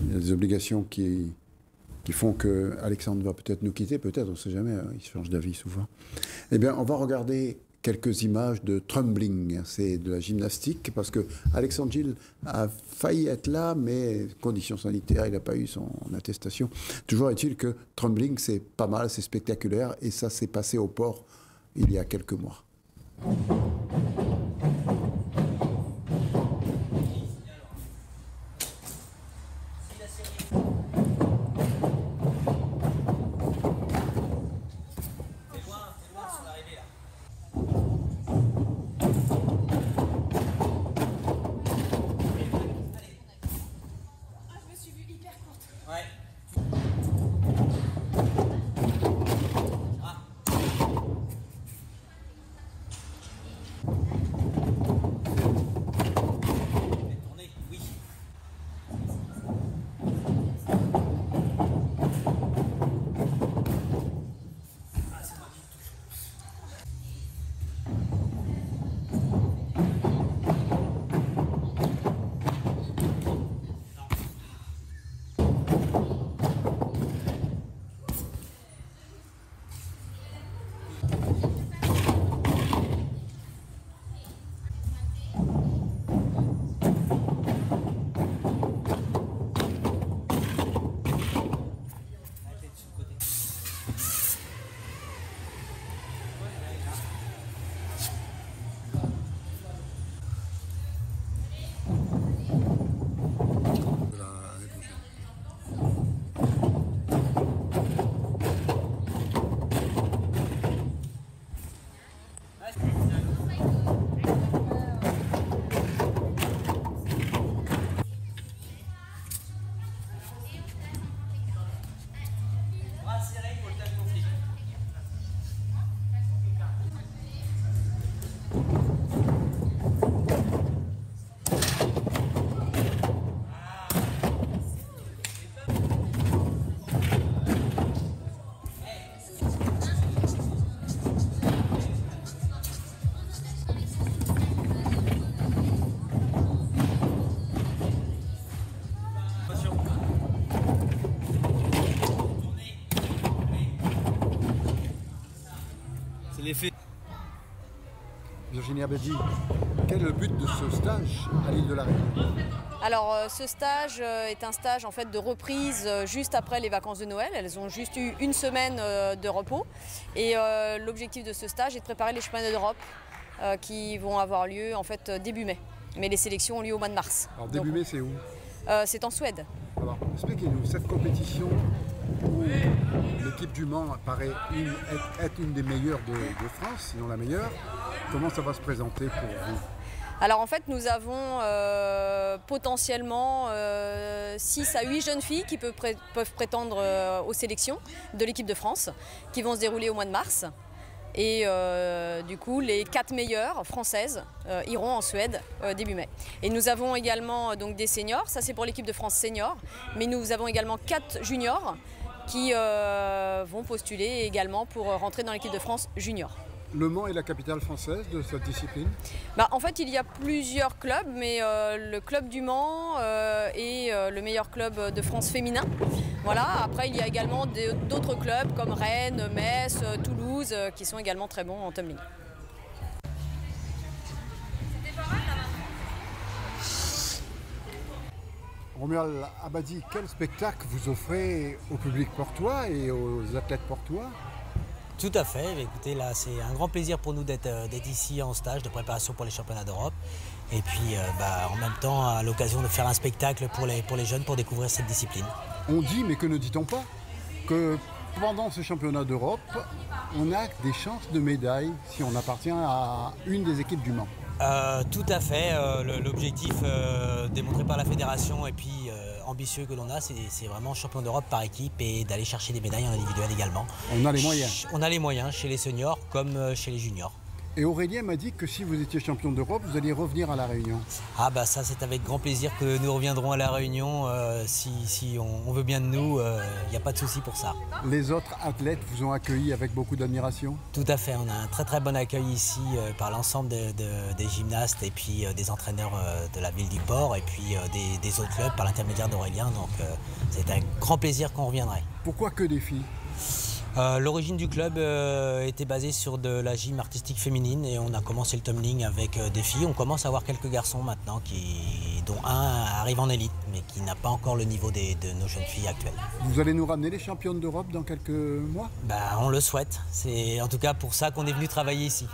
il y a des obligations qui font que Alexandre va peut-être nous quitter, peut-être, on ne sait jamais, il change d'avis souvent. Eh bien, on va regarder quelques images de tumbling, c'est de la gymnastique, parce que Alexandre Gilles a failli être là, mais conditions sanitaires, il n'a pas eu son attestation. Toujours est-il que tumbling, c'est pas mal, c'est spectaculaire, et ça s'est passé au port il y a quelques mois. C'est l'effet. Virginie Abadi, quel est le but de ce stage à l'île de la Réunion? Alors ce stage est un stage en fait de reprise juste après les vacances de Noël. Elles ont juste eu une semaine de repos et l'objectif de ce stage est de préparer les championnats d'Europe qui vont avoir lieu en fait début mai. Mais les sélections ont lieu au mois de mars. Alors début mai c'est où? C'est en Suède. Alors expliquez-nous, cette compétition où l'équipe du Mans paraît être une des meilleures de France, sinon la meilleure, comment ça va se présenter pour vous? Alors en fait nous avons potentiellement 6 à 8 jeunes filles qui peuvent prétendre aux sélections de l'équipe de France qui vont se dérouler au mois de mars. Et du coup les 4 meilleures françaises iront en Suède début mai. Et nous avons également donc des seniors, ça c'est pour l'équipe de France senior, mais nous avons également 4 juniors qui vont postuler également pour rentrer dans l'équipe de France junior. Le Mans est la capitale française de cette discipline? En fait, il y a plusieurs clubs, mais le club du Mans est le meilleur club de France féminin. Voilà. Après, il y a également d'autres clubs comme Rennes, Metz, Toulouse, qui sont également très bons en tumbling. Romuald Abadi, quel spectacle vous offrez au public portois et aux athlètes portois? Tout à fait. Écoutez, là, c'est un grand plaisir pour nous d'être ici en stage de préparation pour les championnats d'Europe. Et puis, en même temps, à l'occasion de faire un spectacle pour les jeunes pour découvrir cette discipline. On dit, mais que ne dit-on pas, que pendant ce championnat d'Europe, on a des chances de médaille si on appartient à une des équipes du Mans. Tout à fait. L'objectif démontré par la fédération et puis ambitieux que l'on a, c'est vraiment champion d'Europe par équipe et d'aller chercher des médailles en individuel également. On a les moyens. On a les moyens chez les seniors comme chez les juniors. Et Aurélien m'a dit que si vous étiez champion d'Europe, vous alliez revenir à La Réunion. Ah bah ça c'est avec grand plaisir que nous reviendrons à La Réunion. Si on veut bien de nous, il n'y a pas de souci pour ça. Les autres athlètes vous ont accueilli avec beaucoup d'admiration? Tout à fait, on a un très très bon accueil ici par l'ensemble des gymnastes et puis des entraîneurs de la ville du port et puis des autres clubs par l'intermédiaire d'Aurélien. Donc c'est un grand plaisir qu'on reviendrait. Pourquoi que des filles? L'origine du club était basée sur de la gym artistique féminine et on a commencé le tumbling avec des filles. On commence à avoir quelques garçons maintenant, dont un arrive en élite, mais qui n'a pas encore le niveau de nos jeunes filles actuelles. Vous allez nous ramener les championnes d'Europe dans quelques mois? On le souhaite. C'est en tout cas pour ça qu'on est venu travailler ici.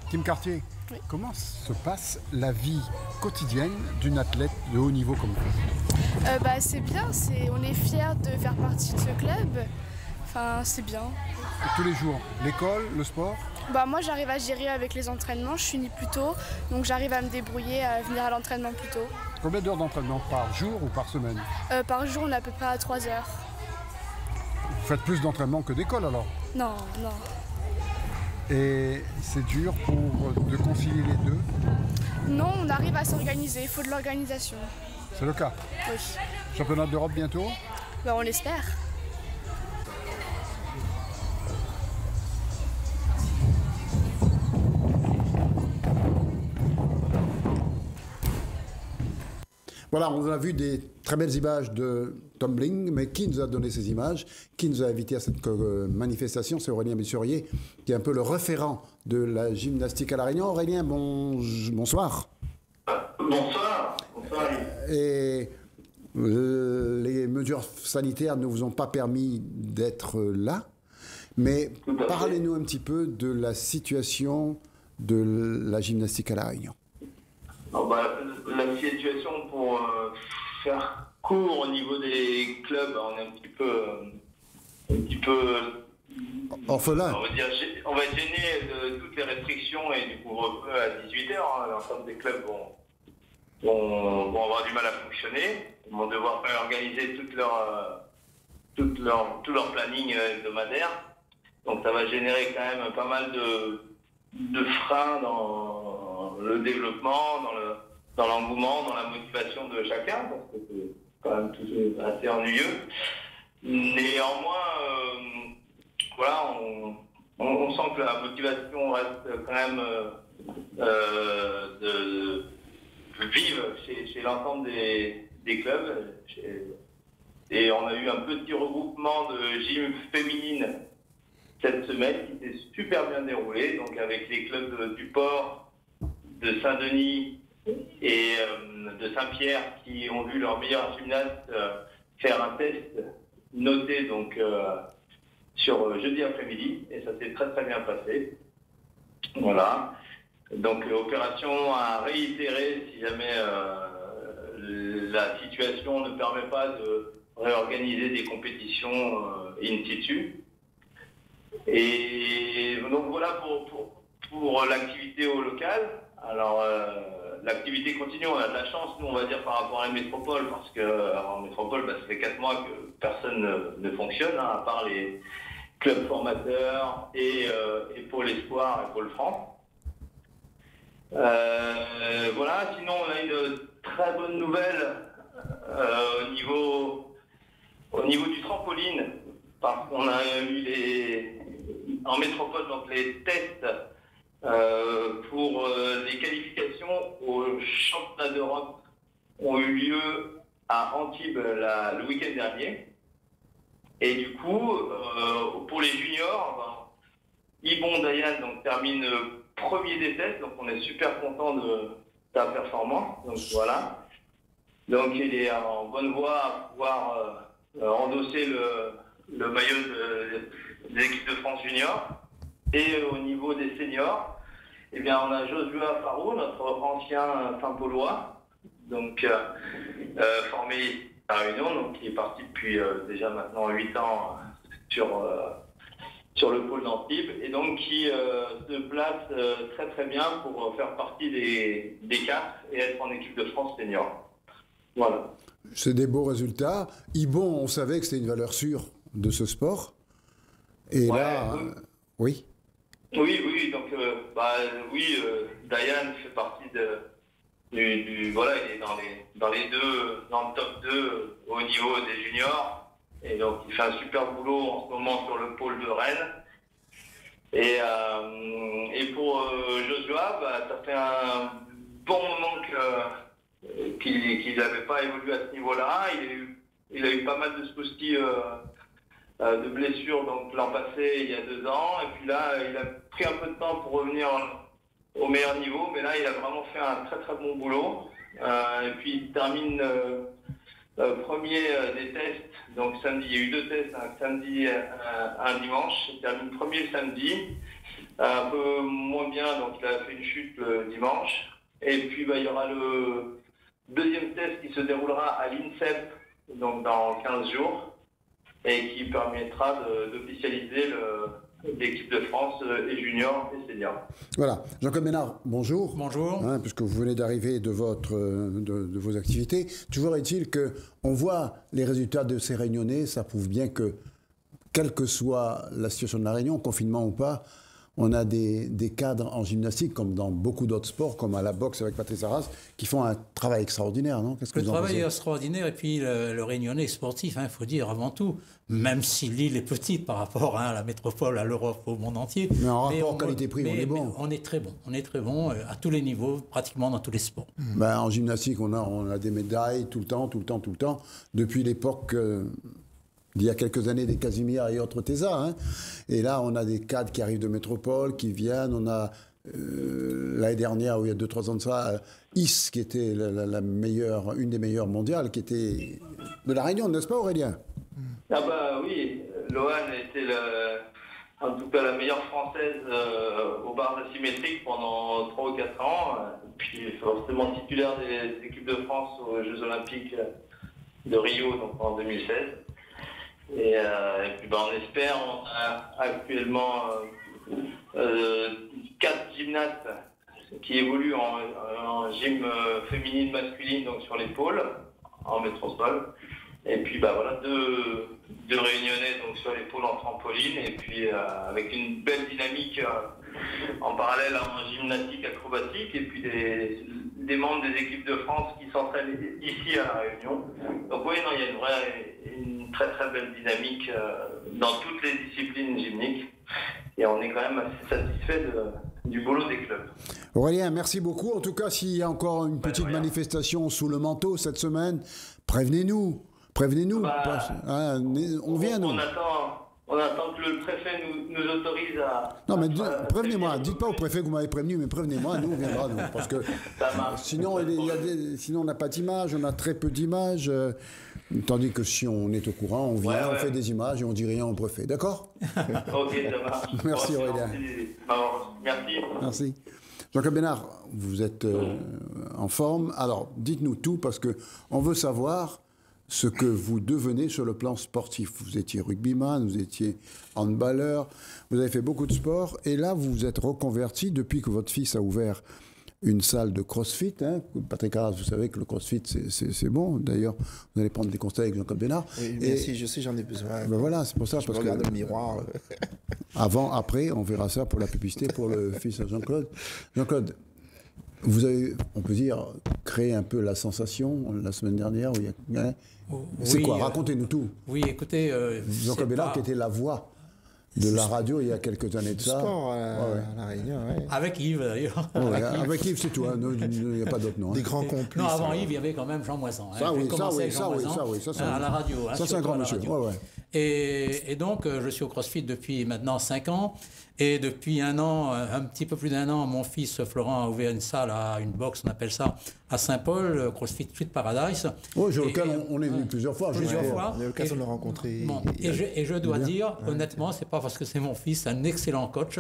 Kim Cartier, oui. Comment se passe la vie quotidienne d'une athlète de haut niveau comme vous? C'est bien, on est fiers de faire partie de ce club. Enfin, c'est bien. Et tous les jours, l'école, le sport? Moi j'arrive à gérer avec les entraînements, je finis plus tôt, donc j'arrive à me débrouiller, à venir à l'entraînement plus tôt. Combien d'heures d'entraînement par jour ou par semaine? Par jour on est à peu près à 3 heures. Vous faites plus d'entraînement que d'école alors? Non. Et c'est dur de concilier les deux? Non, on arrive à s'organiser, il faut de l'organisation. C'est le cas? Oui. Championnat d'Europe bientôt? On l'espère. Voilà, on a vu des très belles images de tumbling, mais qui nous a donné ces images? Qui nous a invités à cette manifestation? C'est Aurélien Messurier, qui est un peu le référent de la gymnastique à La Réunion. Aurélien, bonsoir. Bonsoir. Et les mesures sanitaires ne vous ont pas permis d'être là, mais parlez-nous un petit peu de la situation de la gymnastique à La Réunion. La situation, pour faire court au niveau des clubs, on est un petit peu orphelin. On va être gêné de toutes les restrictions et du couvre-feu à 18h. L'ensemble des clubs vont avoir du mal à fonctionner. Ils vont devoir réorganiser tout leur planning hebdomadaire. Donc ça va générer quand même pas mal de freins dans le développement, dans l'engouement, dans la motivation de chacun. Parce que quand même tout assez ennuyeux. Néanmoins, voilà, on sent que la motivation reste quand même de vive chez l'ensemble des clubs. Et on a eu un petit regroupement de gym féminine cette semaine qui s'est super bien déroulé, donc avec les clubs du Port, de Saint-Denis et de Saint-Pierre qui ont vu leurs meilleurs gymnastes faire un test noté donc sur jeudi après-midi, et ça s'est très très bien passé. Voilà. Donc opération à réitérer si jamais la situation ne permet pas de réorganiser des compétitions in situ. Et donc voilà pour l'activité au local. Alors l'activité continue, on a de la chance, nous on va dire par rapport à la métropole, parce qu'en métropole, ça fait 4 mois que personne ne fonctionne, hein, à part les clubs formateurs et Pôle Espoir et Pôle France. Voilà, sinon on a une très bonne nouvelle au niveau du trampoline, parce qu'on a eu en métropole donc les tests pour les qualifications au championnat d'Europe ont eu lieu à Antibes le week-end dernier. Et du coup, pour les juniors, Ibon Dayan donc, termine premier des tests, donc on est super content de sa performance. Donc voilà. Donc il est en bonne voie à pouvoir endosser le maillot des équipes de France junior. Et au niveau des seniors, eh bien on a Joshua Farou, notre ancien Saint-Paulois, donc formé à La Réunion, donc qui est parti depuis déjà maintenant 8 ans sur le pôle d'Antibes, et donc qui se place très très bien pour faire partie des 4 et être en équipe de France senior. Voilà. C'est des beaux résultats. Ibon, on savait que c'était une valeur sûre de ce sport. Et ouais, là, oui. Oui, donc Dayan fait partie voilà, il est dans le top 2 au niveau des juniors. Et donc, il fait un super boulot en ce moment sur le pôle de Rennes. Et pour Joshua, ça fait un bon moment qu'il n'avait pas évolué à ce niveau-là. Il a eu pas mal de soucis de blessures donc l'an passé, il y a 2 ans. Et puis là, il a pris un peu de temps pour revenir au meilleur niveau. Mais là, il a vraiment fait un très très bon boulot. Et puis, il termine premier des tests. Donc samedi, il y a eu 2 tests, un samedi et un dimanche. Il termine premier le samedi, un peu moins bien, donc il a fait une chute le dimanche. Et puis il y aura le deuxième test qui se déroulera à l'INSEP, donc dans 15 jours, et qui permettra d'officialiser l'équipe de France et junior et senior. Voilà. Jean-Claude Ménard, bonjour. Bonjour. Puisque vous venez d'arriver de vos activités. Toujours est-il qu'on voit les résultats de ces Réunionnais, ça prouve bien que, quelle que soit la situation de la Réunion, confinement ou pas, on a des cadres en gymnastique, comme dans beaucoup d'autres sports, comme à la boxe avec Patrice Arras, qui font un travail extraordinaire, non? Qu'est-ce que vous en pensez? Le travail est extraordinaire, et puis le Réunionnais est sportif, il faut dire, avant tout, même si l'île est petite par rapport à la métropole, à l'Europe, au monde entier. Mais en rapport qualité-prix, on est bon. On est très bon à tous les niveaux, pratiquement dans tous les sports. En gymnastique, on a des médailles tout le temps, depuis l'époque... d'il y a quelques années, des Casimir et autres Tesa. Et là, on a des cadres qui arrivent de métropole, qui viennent. On a, l'année dernière, ou il y a 2-3 ans de ça, Is, qui était une des meilleures mondiales, qui était de la Réunion, n'est-ce pas, Aurélien? Ah oui, Loane était en tout cas la meilleure française aux barres asymétriques pendant 3 ou 4 ans. Puis forcément titulaire des équipes de France aux Jeux Olympiques de Rio, donc en 2016. Et puis on espère, on a actuellement 4 gymnastes qui évoluent en gym féminine, masculine, donc sur l'épaule, en métropole. Et puis 2 Réunionnais donc sur l'épaule en trampoline, et puis avec une belle dynamique en parallèle en gymnastique acrobatique, et puis des membres des équipes de France qui s'entraînent ici à La Réunion. Donc oui, non, il y a une très très belle dynamique dans toutes les disciplines gymniques. Et on est quand même assez satisfait du boulot des clubs. Aurélien, merci beaucoup. En tout cas, s'il y a encore une petite manifestation sous le manteau cette semaine, prévenez-nous. Prévenez-nous. On vient, nous. On attend que le préfet nous autorise à... Non, mais prévenez-moi. Dites pas au préfet que vous m'avez prévenu, mais prévenez-moi, nous, on viendra. Nous, parce que sinon, sinon, on n'a pas d'image, on a très peu d'images. Tandis que si on est au courant, on vient, on fait des images et on dit rien au préfet. D'accord? Ok, ça marche. Merci, Aurélien. Merci. Merci. Jean-Claude Bénard, vous êtes en forme. Alors, dites-nous tout, parce qu'on veut savoir ce que vous devenez sur le plan sportif. Vous étiez rugbyman, vous étiez handballeur, vous avez fait beaucoup de sport, et là, vous vous êtes reconverti depuis que votre fils a ouvert une salle de crossfit. Hein. Patrick Arras, vous savez que le crossfit, c'est bon. D'ailleurs, vous allez prendre des conseils avec Jean-Claude Bénard. Oui, merci, je sais, j'en ai besoin. Ben voilà, c'est pour ça. Je regarde le miroir. Avant, après, on verra ça pour la publicité, pour le fils de Jean-Claude. Jean-Claude, vous avez, on peut dire, créé un peu la sensation la semaine dernière. C'est quoi? Racontez-nous tout. Oui, écoutez... Jean-Claude Bénard qui était la voix de la radio il y a quelques années de ça. Sport à La Réunion, oui. Avec Yves, d'ailleurs. Avec Yves, c'est tout. Il n'y a pas d'autre nom. Des grands complices. Non, avant Yves, il y avait quand même Jean Moisson. Ça, oui, ça, à la radio. Ça, c'est un grand monsieur. Et donc, je suis au CrossFit depuis maintenant 5 ans. Et depuis un an, un petit peu plus d'un an, mon fils Florent a ouvert une salle, une box, on appelle ça, à Saint-Paul, CrossFit Sweet Paradise. Oui, sur lequel on est venu plusieurs fois. On a eu l'occasion de le rencontrer. Et je dois dire, honnêtement, c'est pas parce que c'est mon fils, un excellent coach.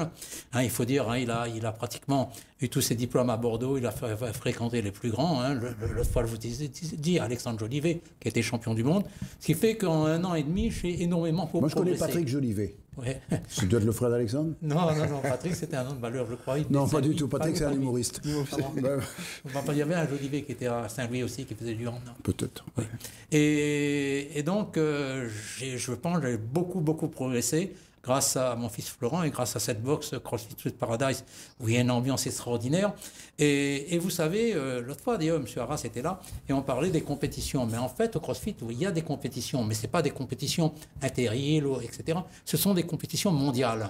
Il faut dire, il a pratiquement eu tous ses diplômes à Bordeaux, il a fréquenté les plus grands. L'autre fois, je vous dis, Alexandre Jolivet, qui était champion du monde. Ce qui fait qu'en 1 an et demi, j'ai énormément progressé. Moi, je connais Patrick Jolivet. Ouais. Tu dois être le frère d'Alexandre? Non, Patrick, c'était un autre valeur, je crois. Non, pas du tout. Patrick, c'est un humoriste. Il y avait un Jolivet qui était à Saint-Louis aussi, qui faisait du hand. Peut-être. Oui. Et donc, je pense que j'ai beaucoup progressé grâce à mon fils Florent et grâce à cette box CrossFit Sweet Paradise où il y a une ambiance extraordinaire. Et vous savez, l'autre fois d'ailleurs, M. Arras était là et on parlait des compétitions. Mais en fait, au CrossFit, il y a des compétitions, mais ce n'est pas des compétitions inter-îles, etc. Ce sont des compétitions mondiales.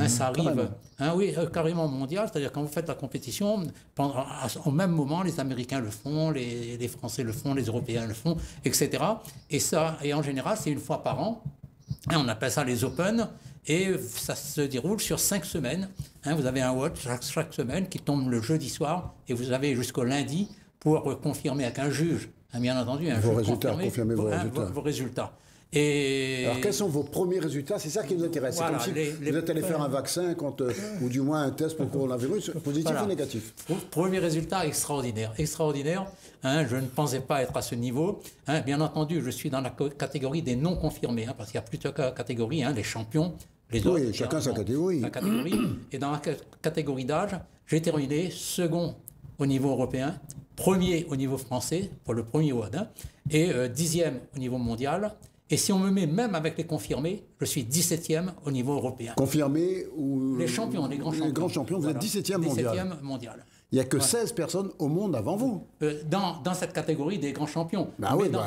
Ça arrive, carrément mondial, c'est-à-dire quand vous faites la compétition, au même moment, les Américains le font, les Français le font, les Européens le font, etc. Et en général, c'est une fois par an. On appelle ça les Open. Et ça se déroule sur 5 semaines. Vous avez un watch chaque semaine qui tombe le jeudi soir et vous avez jusqu'au lundi pour confirmer avec un juge, bien entendu, vos résultats. Alors, quels sont vos premiers résultats? C'est ça qui nous intéresse. Voilà, c'est comme si vous êtes allé faire un vaccin ou du moins un test pour le coronavirus, positif ou négatif. Premier résultat extraordinaire. Je ne pensais pas être à ce niveau. Bien entendu, je suis dans la catégorie des non confirmés, parce qu'il y a plusieurs catégories, les champions, les autres. Oui, chacun sa catégorie. Et dans la catégorie d'âge, j'ai terminé second au niveau européen, premier au niveau français pour le premier WOD, et 10e au niveau mondial. Et si on me met même avec les confirmés, je suis 17e au niveau européen. Confirmés ou... Les champions, les grands champions. Les grands champions, vous êtes 17e mondial. 17e mondial. Il n'y a que 16 personnes au monde avant vous. Dans cette catégorie des grands champions.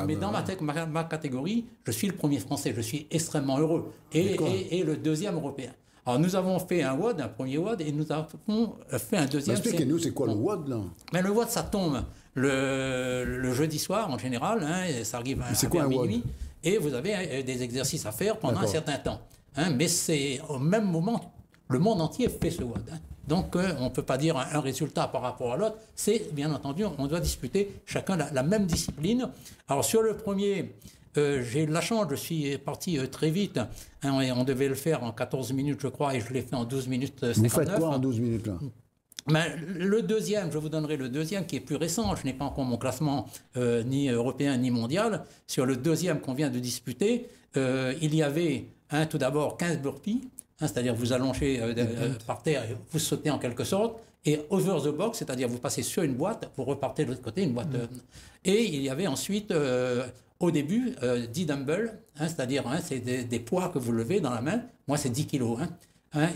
Mais dans ma catégorie, je suis le premier français. Je suis extrêmement heureux. Et le deuxième européen. Alors nous avons fait un WOD, un premier WOD, et nous avons fait un deuxième. Expliquez-nous, c'est quoi le WOD là? Le WOD, ça tombe le jeudi soir en général. Ça arrive à minuit. Et vous avez des exercices à faire pendant un certain temps. Mais c'est au même moment, le monde entier fait ce WOD. Donc on ne peut pas dire un résultat par rapport à l'autre. C'est bien entendu, on doit disputer chacun la même discipline. Alors sur le premier, j'ai eu de la chance, je suis parti très vite. On devait le faire en 14 minutes, je crois, et je l'ai fait en 12 minutes 59. Vous faites quoi en 12 minutes là? Le deuxième, je vous donnerai le deuxième qui est plus récent. Je n'ai pas encore mon classement ni européen ni mondial. Sur le deuxième qu'on vient de disputer, il y avait tout d'abord 15 burpees, c'est-à-dire vous allongez par terre et vous sautez en quelque sorte, et over the box, c'est-à-dire vous passez sur une boîte, vous repartez de l'autre côté, une boîte. Et il y avait ensuite, au début, 10 dumbbells, c'est-à-dire c'est des poids que vous levez dans la main. Moi, c'est 10 kilos.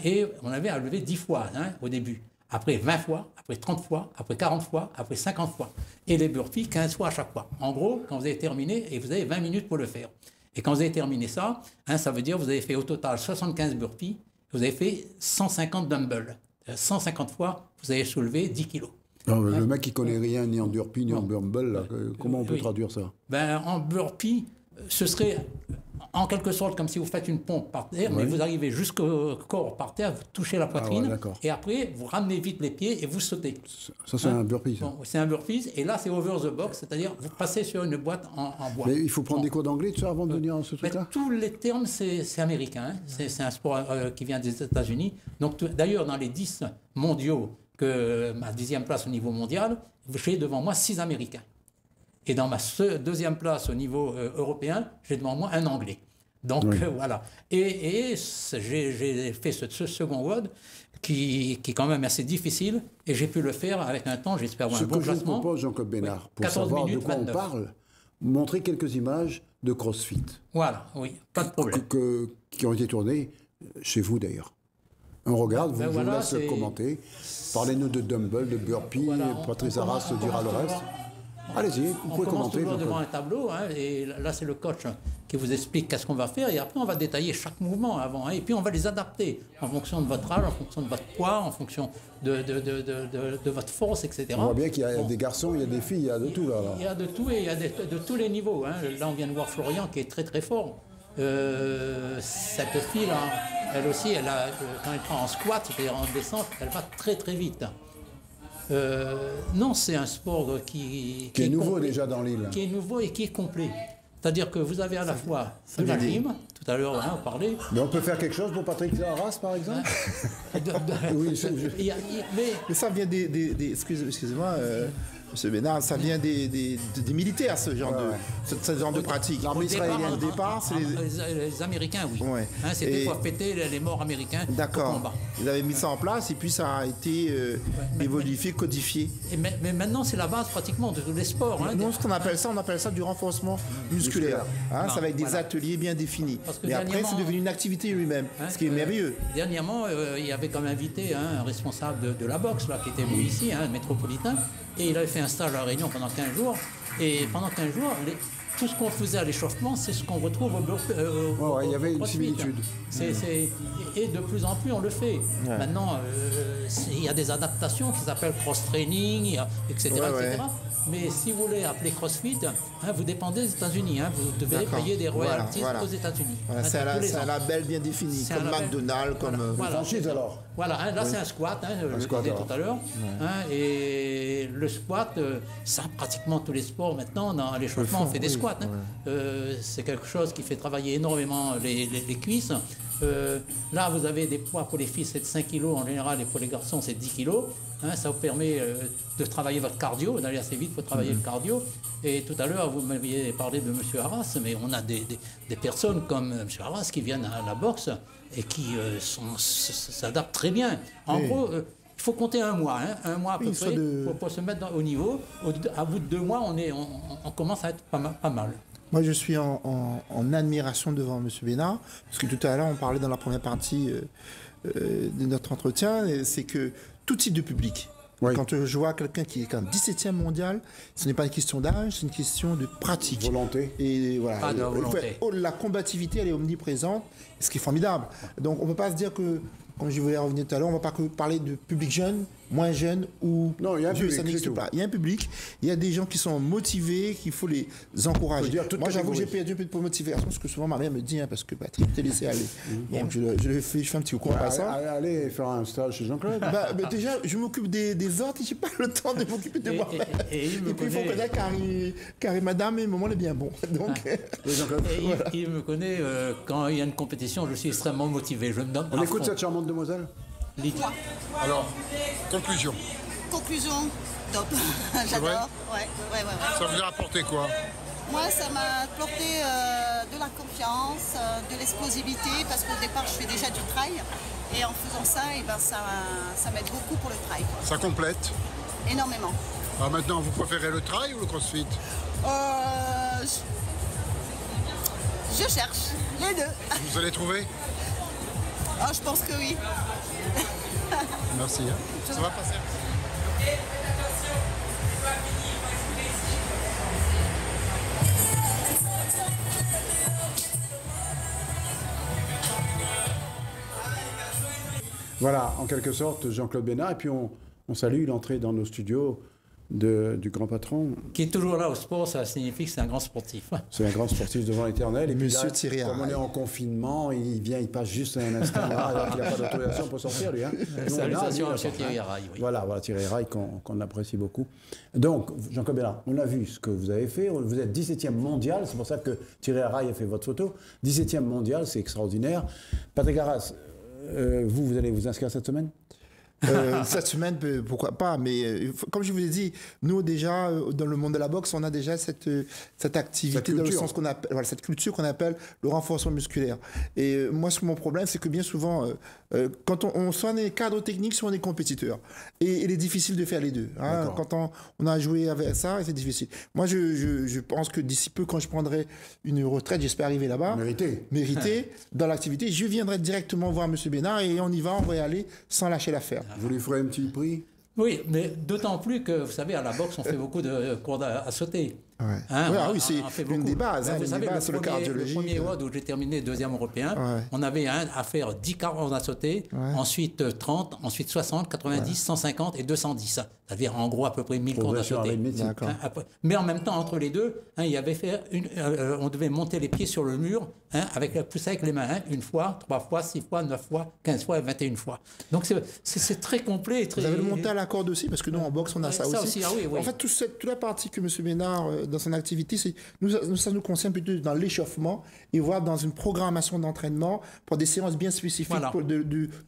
Et on avait à lever 10 fois au début. après 20 fois, après 30 fois, après 40 fois, après 50 fois. Et les burpees, 15 fois à chaque fois. En gros, quand vous avez terminé, et vous avez 20 minutes pour le faire. Et quand vous avez terminé ça, ça veut dire que vous avez fait au total 75 burpees, vous avez fait 150 dumbbells. 150 fois, vous avez soulevé 10 kilos. Alors, le mec qui connaît rien ni en burpee ni en dumbbell, là, comment on peut traduire ça? En burpee, ce serait en quelque sorte comme si vous faites une pompe par terre, mais vous arrivez jusqu'au corps par terre, vous touchez la poitrine, et après vous ramenez vite les pieds et vous sautez. Ça c'est un burpee. Bon, c'est un burpee, et là c'est over the box, c'est-à-dire vous passez sur une boîte en bois. Mais il faut prendre des cours d'anglais tout ça avant de venir à ce truc-là? Tous les termes c'est américain, c'est un sport qui vient des États-Unis. Donc d'ailleurs dans les 10 mondiaux, ma 10e place au niveau mondial, j'ai devant moi 6 Américains. Et dans ma deuxième place au niveau européen, j'ai devant moi un Anglais. Donc voilà. Et j'ai fait ce second WOD qui est quand même assez difficile. Et j'ai pu le faire avec un temps, j'espère, un bon classement. Ce que je vous propose, Jean-Claude Bénard, pour savoir de quoi 29. On parle, montrer quelques images de CrossFit. Voilà, oui, pas de problème. Qui ont été tournées chez vous d'ailleurs. On regarde, vous vous laisse commenter. Parlez-nous de dumbbell, de burpee, Patrice Arras dira le reste. Allez-y, vous pouvez commenter. On commence toujours devant un tableau, et là c'est le coach qui vous explique qu'est-ce qu'on va faire, et après on va détailler chaque mouvement avant, et puis on va les adapter en fonction de votre âge, en fonction de votre poids, en fonction de votre force, etc. On voit bien qu'il y a des garçons, il y a des filles, il y a de tout là. Il y a de tout, et il y a de tous les niveaux. Là on vient de voir Florian qui est très très fort. Cette fille là, elle aussi, quand elle prend en squat, c'est-à-dire en descente, elle va très très vite. Non, c'est un sport qui est nouveau complet, déjà dans l'île. Qui est nouveau et qui est complet. C'est-à-dire que vous avez à la fois de la gym, tout à l'heure on parlait. Mais on peut faire quelque chose pour Patrick Arras par exemple? Oui, mais ça vient excusez-moi, Monsieur Bénard, ça vient des militaires, ce genre de pratique. L'armée israélienne. Au départ, c'est les Américains, oui. C'était pour fêter les morts américains au combat. Ils avaient mis ça en place et puis ça a été évolué, codifié. Mais maintenant, c'est la base pratiquement de tous les sports. Nous, on appelle ça du renforcement musculaire. Ça va avec des ateliers bien définis. Mais après, c'est devenu une activité lui-même, ce qui est merveilleux. Dernièrement, il y avait comme invité un responsable de la boxe là, qui était venu ici, métropolitain. Et il avait fait un stage à La Réunion pendant 15 jours. Et pendant 15 jours, tout ce qu'on faisait à l'échauffement, c'est ce qu'on retrouve au il y avait une similitude. Et de plus en plus, on le fait. Maintenant, il y a des adaptations qui s'appellent cross-training, etc. etc. Mais si vous voulez appeler CrossFit, vous dépendez des États-Unis. Vous devez payer des royalties aux États-Unis. C'est un label bien défini, comme McDonald's, comme franchise alors. Voilà, là c'est un squat, je le disais tout à l'heure. Et le squat, ça pratiquement tous les sports maintenant, dans l'échauffement, on fait des squats. C'est quelque chose qui fait travailler énormément les cuisses. Là, vous avez des poids pour les filles, c'est de 5 kg en général, et pour les garçons, c'est 10 kg. Ça vous permet de travailler votre cardio, d'aller assez vite pour travailler le cardio. Et tout à l'heure, vous m'aviez parlé de M. Arras, mais on a des personnes comme M. Arras qui viennent à la boxe et qui s'adaptent très bien. En gros, il faut compter un mois à peu près pour se mettre au niveau. À bout de 2 mois, on commence à être pas mal. Moi, je suis en admiration devant M. Bénard, parce que tout à l'heure, on parlait dans la première partie de notre entretien, c'est que tout type de public. Quand je vois quelqu'un qui est quand même 17e mondial, ce n'est pas une question d'âge, c'est une question de pratique. Volonté. Et voilà. Pas de volonté. La combativité, elle est omniprésente, ce qui est formidable. Donc, on ne peut pas se dire que, comme je voulais revenir tout à l'heure, on ne va pas que parler de public jeune, moins jeune ou... Non, il y a un public, ça n'existe pas. Il y a un public, il y a des gens qui sont motivés, qu'il faut les encourager. Moi, j'avoue que j'ai perdu un peu de motivation, parce que souvent ma mère me dit, parce que Patrick t'es laissé aller. Donc, je fais un petit coup en passant. Allez faire un stage chez Jean-Claude. Déjà, je m'occupe des autres, je n'ai pas le temps de m'occuper de moi-même. Et puis, il faut connaître car madame, et le moment est bien bon. Donc, il me connaît, quand il y a une compétition, je suis extrêmement motivé. Je me donne on écoute cette charmante demoiselle. Alors, conclusion. Top. J'adore. Ouais. Ça vous a apporté quoi? Moi, ça m'a apporté de la confiance, de l'explosivité, parce qu'au départ, je fais déjà du trail. Et en faisant ça, ça m'aide beaucoup pour le trail. Ça complète? Énormément. Alors maintenant, vous préférez le trail ou le crossfit? Je cherche les deux. Vous allez trouver? Ah, je pense que oui. Merci. Ça va passer. Voilà, en quelque sorte, Jean-Claude Bénard. Et puis on salue l'entrée dans nos studios du grand patron. Qui est toujours là au sport, ça signifie que c'est un grand sportif. C'est un grand sportif devant l'éternel. Et puis Monsieur là, Thierry comme on est en confinement, il vient, il passe juste un instant là, alors qu'il n'a pas d'autorisation pour sortir, lui. Hein. Salutations à M. Thierry Rail. Oui. Voilà, Thierry Rail qu'on apprécie beaucoup. Donc, Jean-Claude Bénard, on a vu ce que vous avez fait. Vous êtes 17e mondial, c'est pour ça que Thierry Rail a fait votre photo. 17e mondial, c'est extraordinaire. Patrick Arras, vous allez vous inscrire cette semaine? Cette semaine, pourquoi pas, mais comme je vous l'ai dit, nous déjà, dans le monde de la boxe, on a déjà cette activité, dans le sens qu'on appelle, voilà, cette culture qu'on appelle le renforcement musculaire. Et moi, mon problème, c'est que bien souvent, quand soit on est cadre technique, soit on est compétiteur. Et il est difficile de faire les deux. Hein. Quand on a joué avec ça, c'est difficile. Moi, je pense que d'ici peu, quand je prendrai une retraite, j'espère arriver là-bas. Mérité dans l'activité, je viendrai directement voir M. Bénard et on y va, on va y aller sans lâcher l'affaire. Vous lui ferez un petit prix? Oui, mais d'autant plus que, vous savez, à la boxe, on fait beaucoup de cours à sauter. Ouais. Hein, oui, c'est une des bases. Vous savez, sur le cardiologie. Le premier WOD où j'ai terminé 2e européen, on avait à faire 10 quarts à sauter, ensuite 30, ensuite 60, 90, 150 et 210. C'est-à-dire en gros à peu près 1000 quarts à sauter. Mais en même temps, entre les deux, il y avait fait on devait monter les pieds sur le mur, pousser avec les mains, une fois, 3 fois, 6 fois, 9 fois, 15 fois et 21 fois. Donc c'est très complet. Très... Vous avez le monté à la corde aussi, parce que nous en boxe on a ça aussi. Oui. En fait, toute la partie que M. Bénard dans son activité, ça nous concerne plutôt dans l'échauffement et voire dans une programmation d'entraînement pour des séances bien spécifiques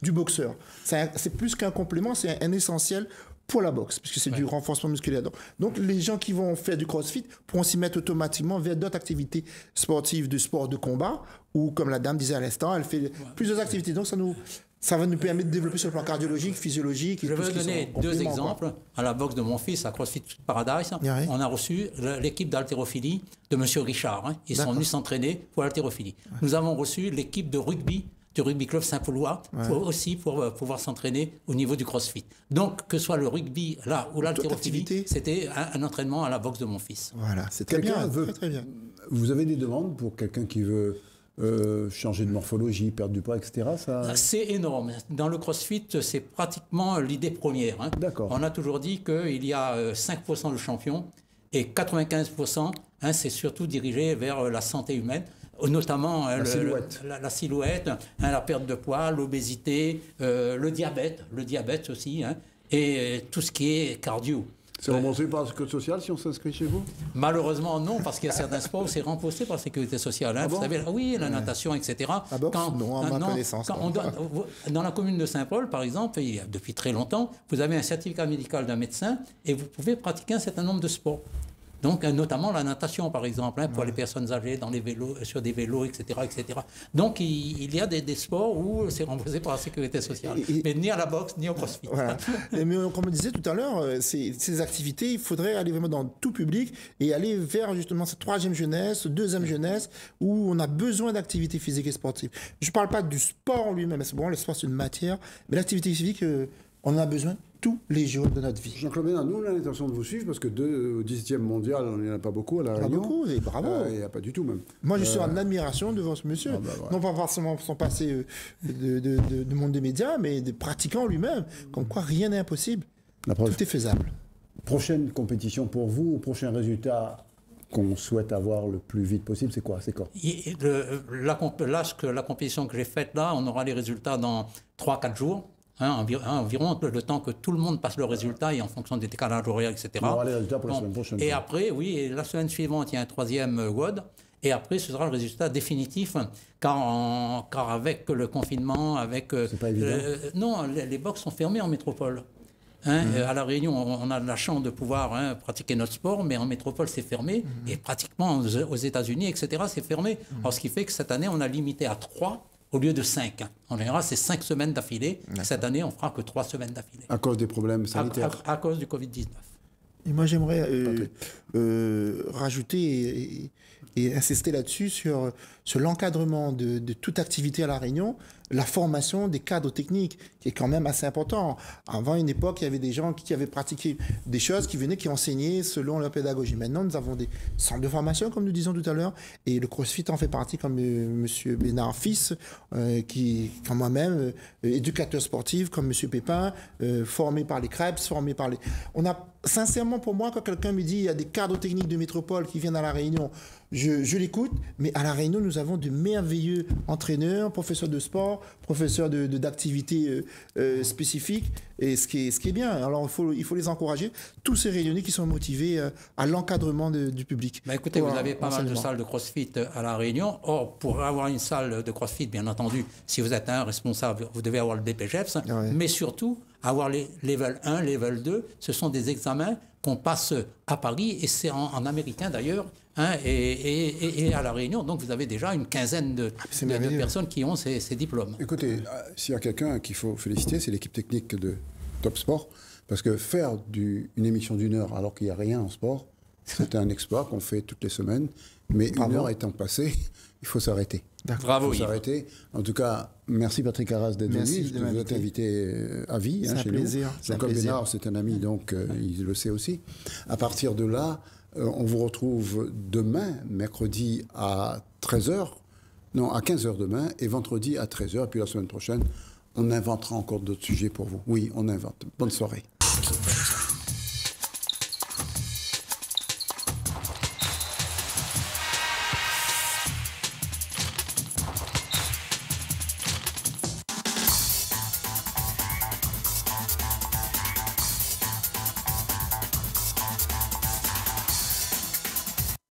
du boxeur. C'est plus qu'un complément, c'est un essentiel pour la boxe, puisque c'est du renforcement musculaire. Donc, les gens qui vont faire du crossfit pourront s'y mettre automatiquement vers d'autres activités sportives de sport de combat, ou comme la dame disait à l'instant, elle fait plusieurs activités. Donc, ça va nous permettre de développer sur le plan cardiologique, physiologique. Je vais donner 2 exemples. À la boxe de mon fils, à CrossFit Paradise, on a reçu l'équipe d'haltérophilie de M. Richard. Ils sont venus s'entraîner pour l'haltérophilie. Nous avons reçu l'équipe de rugby du Rugby Club Saint-Paulois aussi pour pouvoir s'entraîner au niveau du CrossFit. Donc, que ce soit le rugby là ou l'haltérophilie, c'était un entraînement à la boxe de mon fils. Voilà, c'est très bien. Très bien. Vous avez des demandes pour quelqu'un qui veut changer de morphologie, perdre du poids, etc. C'est énorme. Dans le CrossFit, c'est pratiquement l'idée première. D'accord. On a toujours dit qu'il y a 5% de champions et 95%, c'est surtout dirigé vers la santé humaine. Notamment la silhouette, la perte de poids, l'obésité, le diabète aussi, et tout ce qui est cardio. C'est remboursé par la Sécurité sociale si on s'inscrit chez vous? Malheureusement, non, parce qu'il y a certains sports où c'est remboursé par la Sécurité sociale. Vous savez, la natation, etc. Dans la commune de Saint-Paul, par exemple, depuis très longtemps, vous avez un certificat médical d'un médecin et vous pouvez pratiquer un certain nombre de sports. Donc, notamment la natation, par exemple, pour les personnes âgées dans les vélos, sur des vélos, etc. etc. Donc, il y a des sports où c'est remboursé par la Sécurité sociale. Mais ni à la boxe, ni au CrossFit. Voilà. Mais comme on disait tout à l'heure, ces activités, il faudrait aller vraiment dans tout public et aller vers justement cette 3e jeunesse, 2e jeunesse, où on a besoin d'activités physiques et sportives. Je ne parle pas du sport en lui-même, parce que bon, le sport, c'est une matière, mais l'activité physique, on en a besoin tous les jours de notre vie. Jean-Claude Bénard, nous, on a l'intention de vous suivre parce que au 17e mondial, il n'y en a pas beaucoup à La Réunion. Pas beaucoup, et bravo. Il n'y a pas du tout, même. Moi, je suis en admiration devant ce monsieur. Non pas forcément son passé du monde des médias, mais des pratiquants lui-même. Comme quoi, rien n'est impossible. Tout est faisable. Prochaine compétition pour vous, prochain résultat qu'on souhaite avoir le plus vite possible, c'est quoi? La compétition que j'ai faite là, on aura les résultats dans 3-4 jours. Environ le temps que tout le monde passe le résultat et en fonction des décalages horaires, etc. On aura les résultats pour la semaine prochaine. Et après, et la semaine suivante, il y a un 3e WOD. Et après, ce sera le résultat définitif, car avec le confinement, c'est pas évident. Non, les box sont fermées en métropole. À La Réunion, on a la chance de pouvoir pratiquer notre sport, mais en métropole, c'est fermé. Et pratiquement aux États-Unis, etc., c'est fermé. Alors, ce qui fait que cette année, on a limité à 3 au lieu de 5. En général, c'est 5 semaines d'affilée. Cette année, on ne fera que 3 semaines d'affilée. À cause des problèmes sanitaires? À cause du Covid-19. Et moi, j'aimerais rajouter et insister là-dessus sur l'encadrement de toute activité à La Réunion. la formation des cadres techniques, qui est quand même assez important. Avant une époque, il y avait des gens qui avaient pratiqué des choses, qui venaient, qui enseignaient selon leur pédagogie. Maintenant, nous avons des centres de formation, comme nous disions tout à l'heure, et le CrossFit en fait partie, comme M. Bénard Fils, qui, comme moi-même, éducateur sportif, comme M. Pépin, formé par les Krebs, formé par les... On a, sincèrement, pour moi, quand quelqu'un me dit il y a des cadres techniques de métropole qui viennent à La Réunion, je l'écoute, mais à La Réunion, nous avons de merveilleux entraîneurs, professeurs de sport, professeurs d'activités spécifiques, et ce qui est bien. Alors, il faut les encourager, tous ces Réunionnais qui sont motivés à l'encadrement du public. Bah écoutez, vous avez pas mal de salles de CrossFit à La Réunion. Or, pour avoir une salle de CrossFit, bien entendu, si vous êtes un responsable, vous devez avoir le BPGEPS, mais surtout, avoir les level 1, level 2, ce sont des examens qu'on passe à Paris, et c'est en américain d'ailleurs, et à La Réunion. Donc vous avez déjà une quinzaine de personnes qui ont ces diplômes. Écoutez, s'il y a quelqu'un qu'il faut féliciter, c'est l'équipe technique de Top Sport, parce que faire une émission d'1 heure alors qu'il n'y a rien en sport, c'est un exploit qu'on fait toutes les semaines, mais une heure étant passée, il faut s'arrêter. Bravo. Il faut s'arrêter. En tout cas, merci Patrick Arras d'être venu. Vous êtes invité à vie chez nous. Jacob Bénard, c'est un ami, donc il le sait aussi. À partir de là, on vous retrouve demain, mercredi à 13h, non, à 15h demain, et vendredi à 13h. Et puis la semaine prochaine, on inventera encore d'autres sujets pour vous. Oui, on invente. Bonne soirée.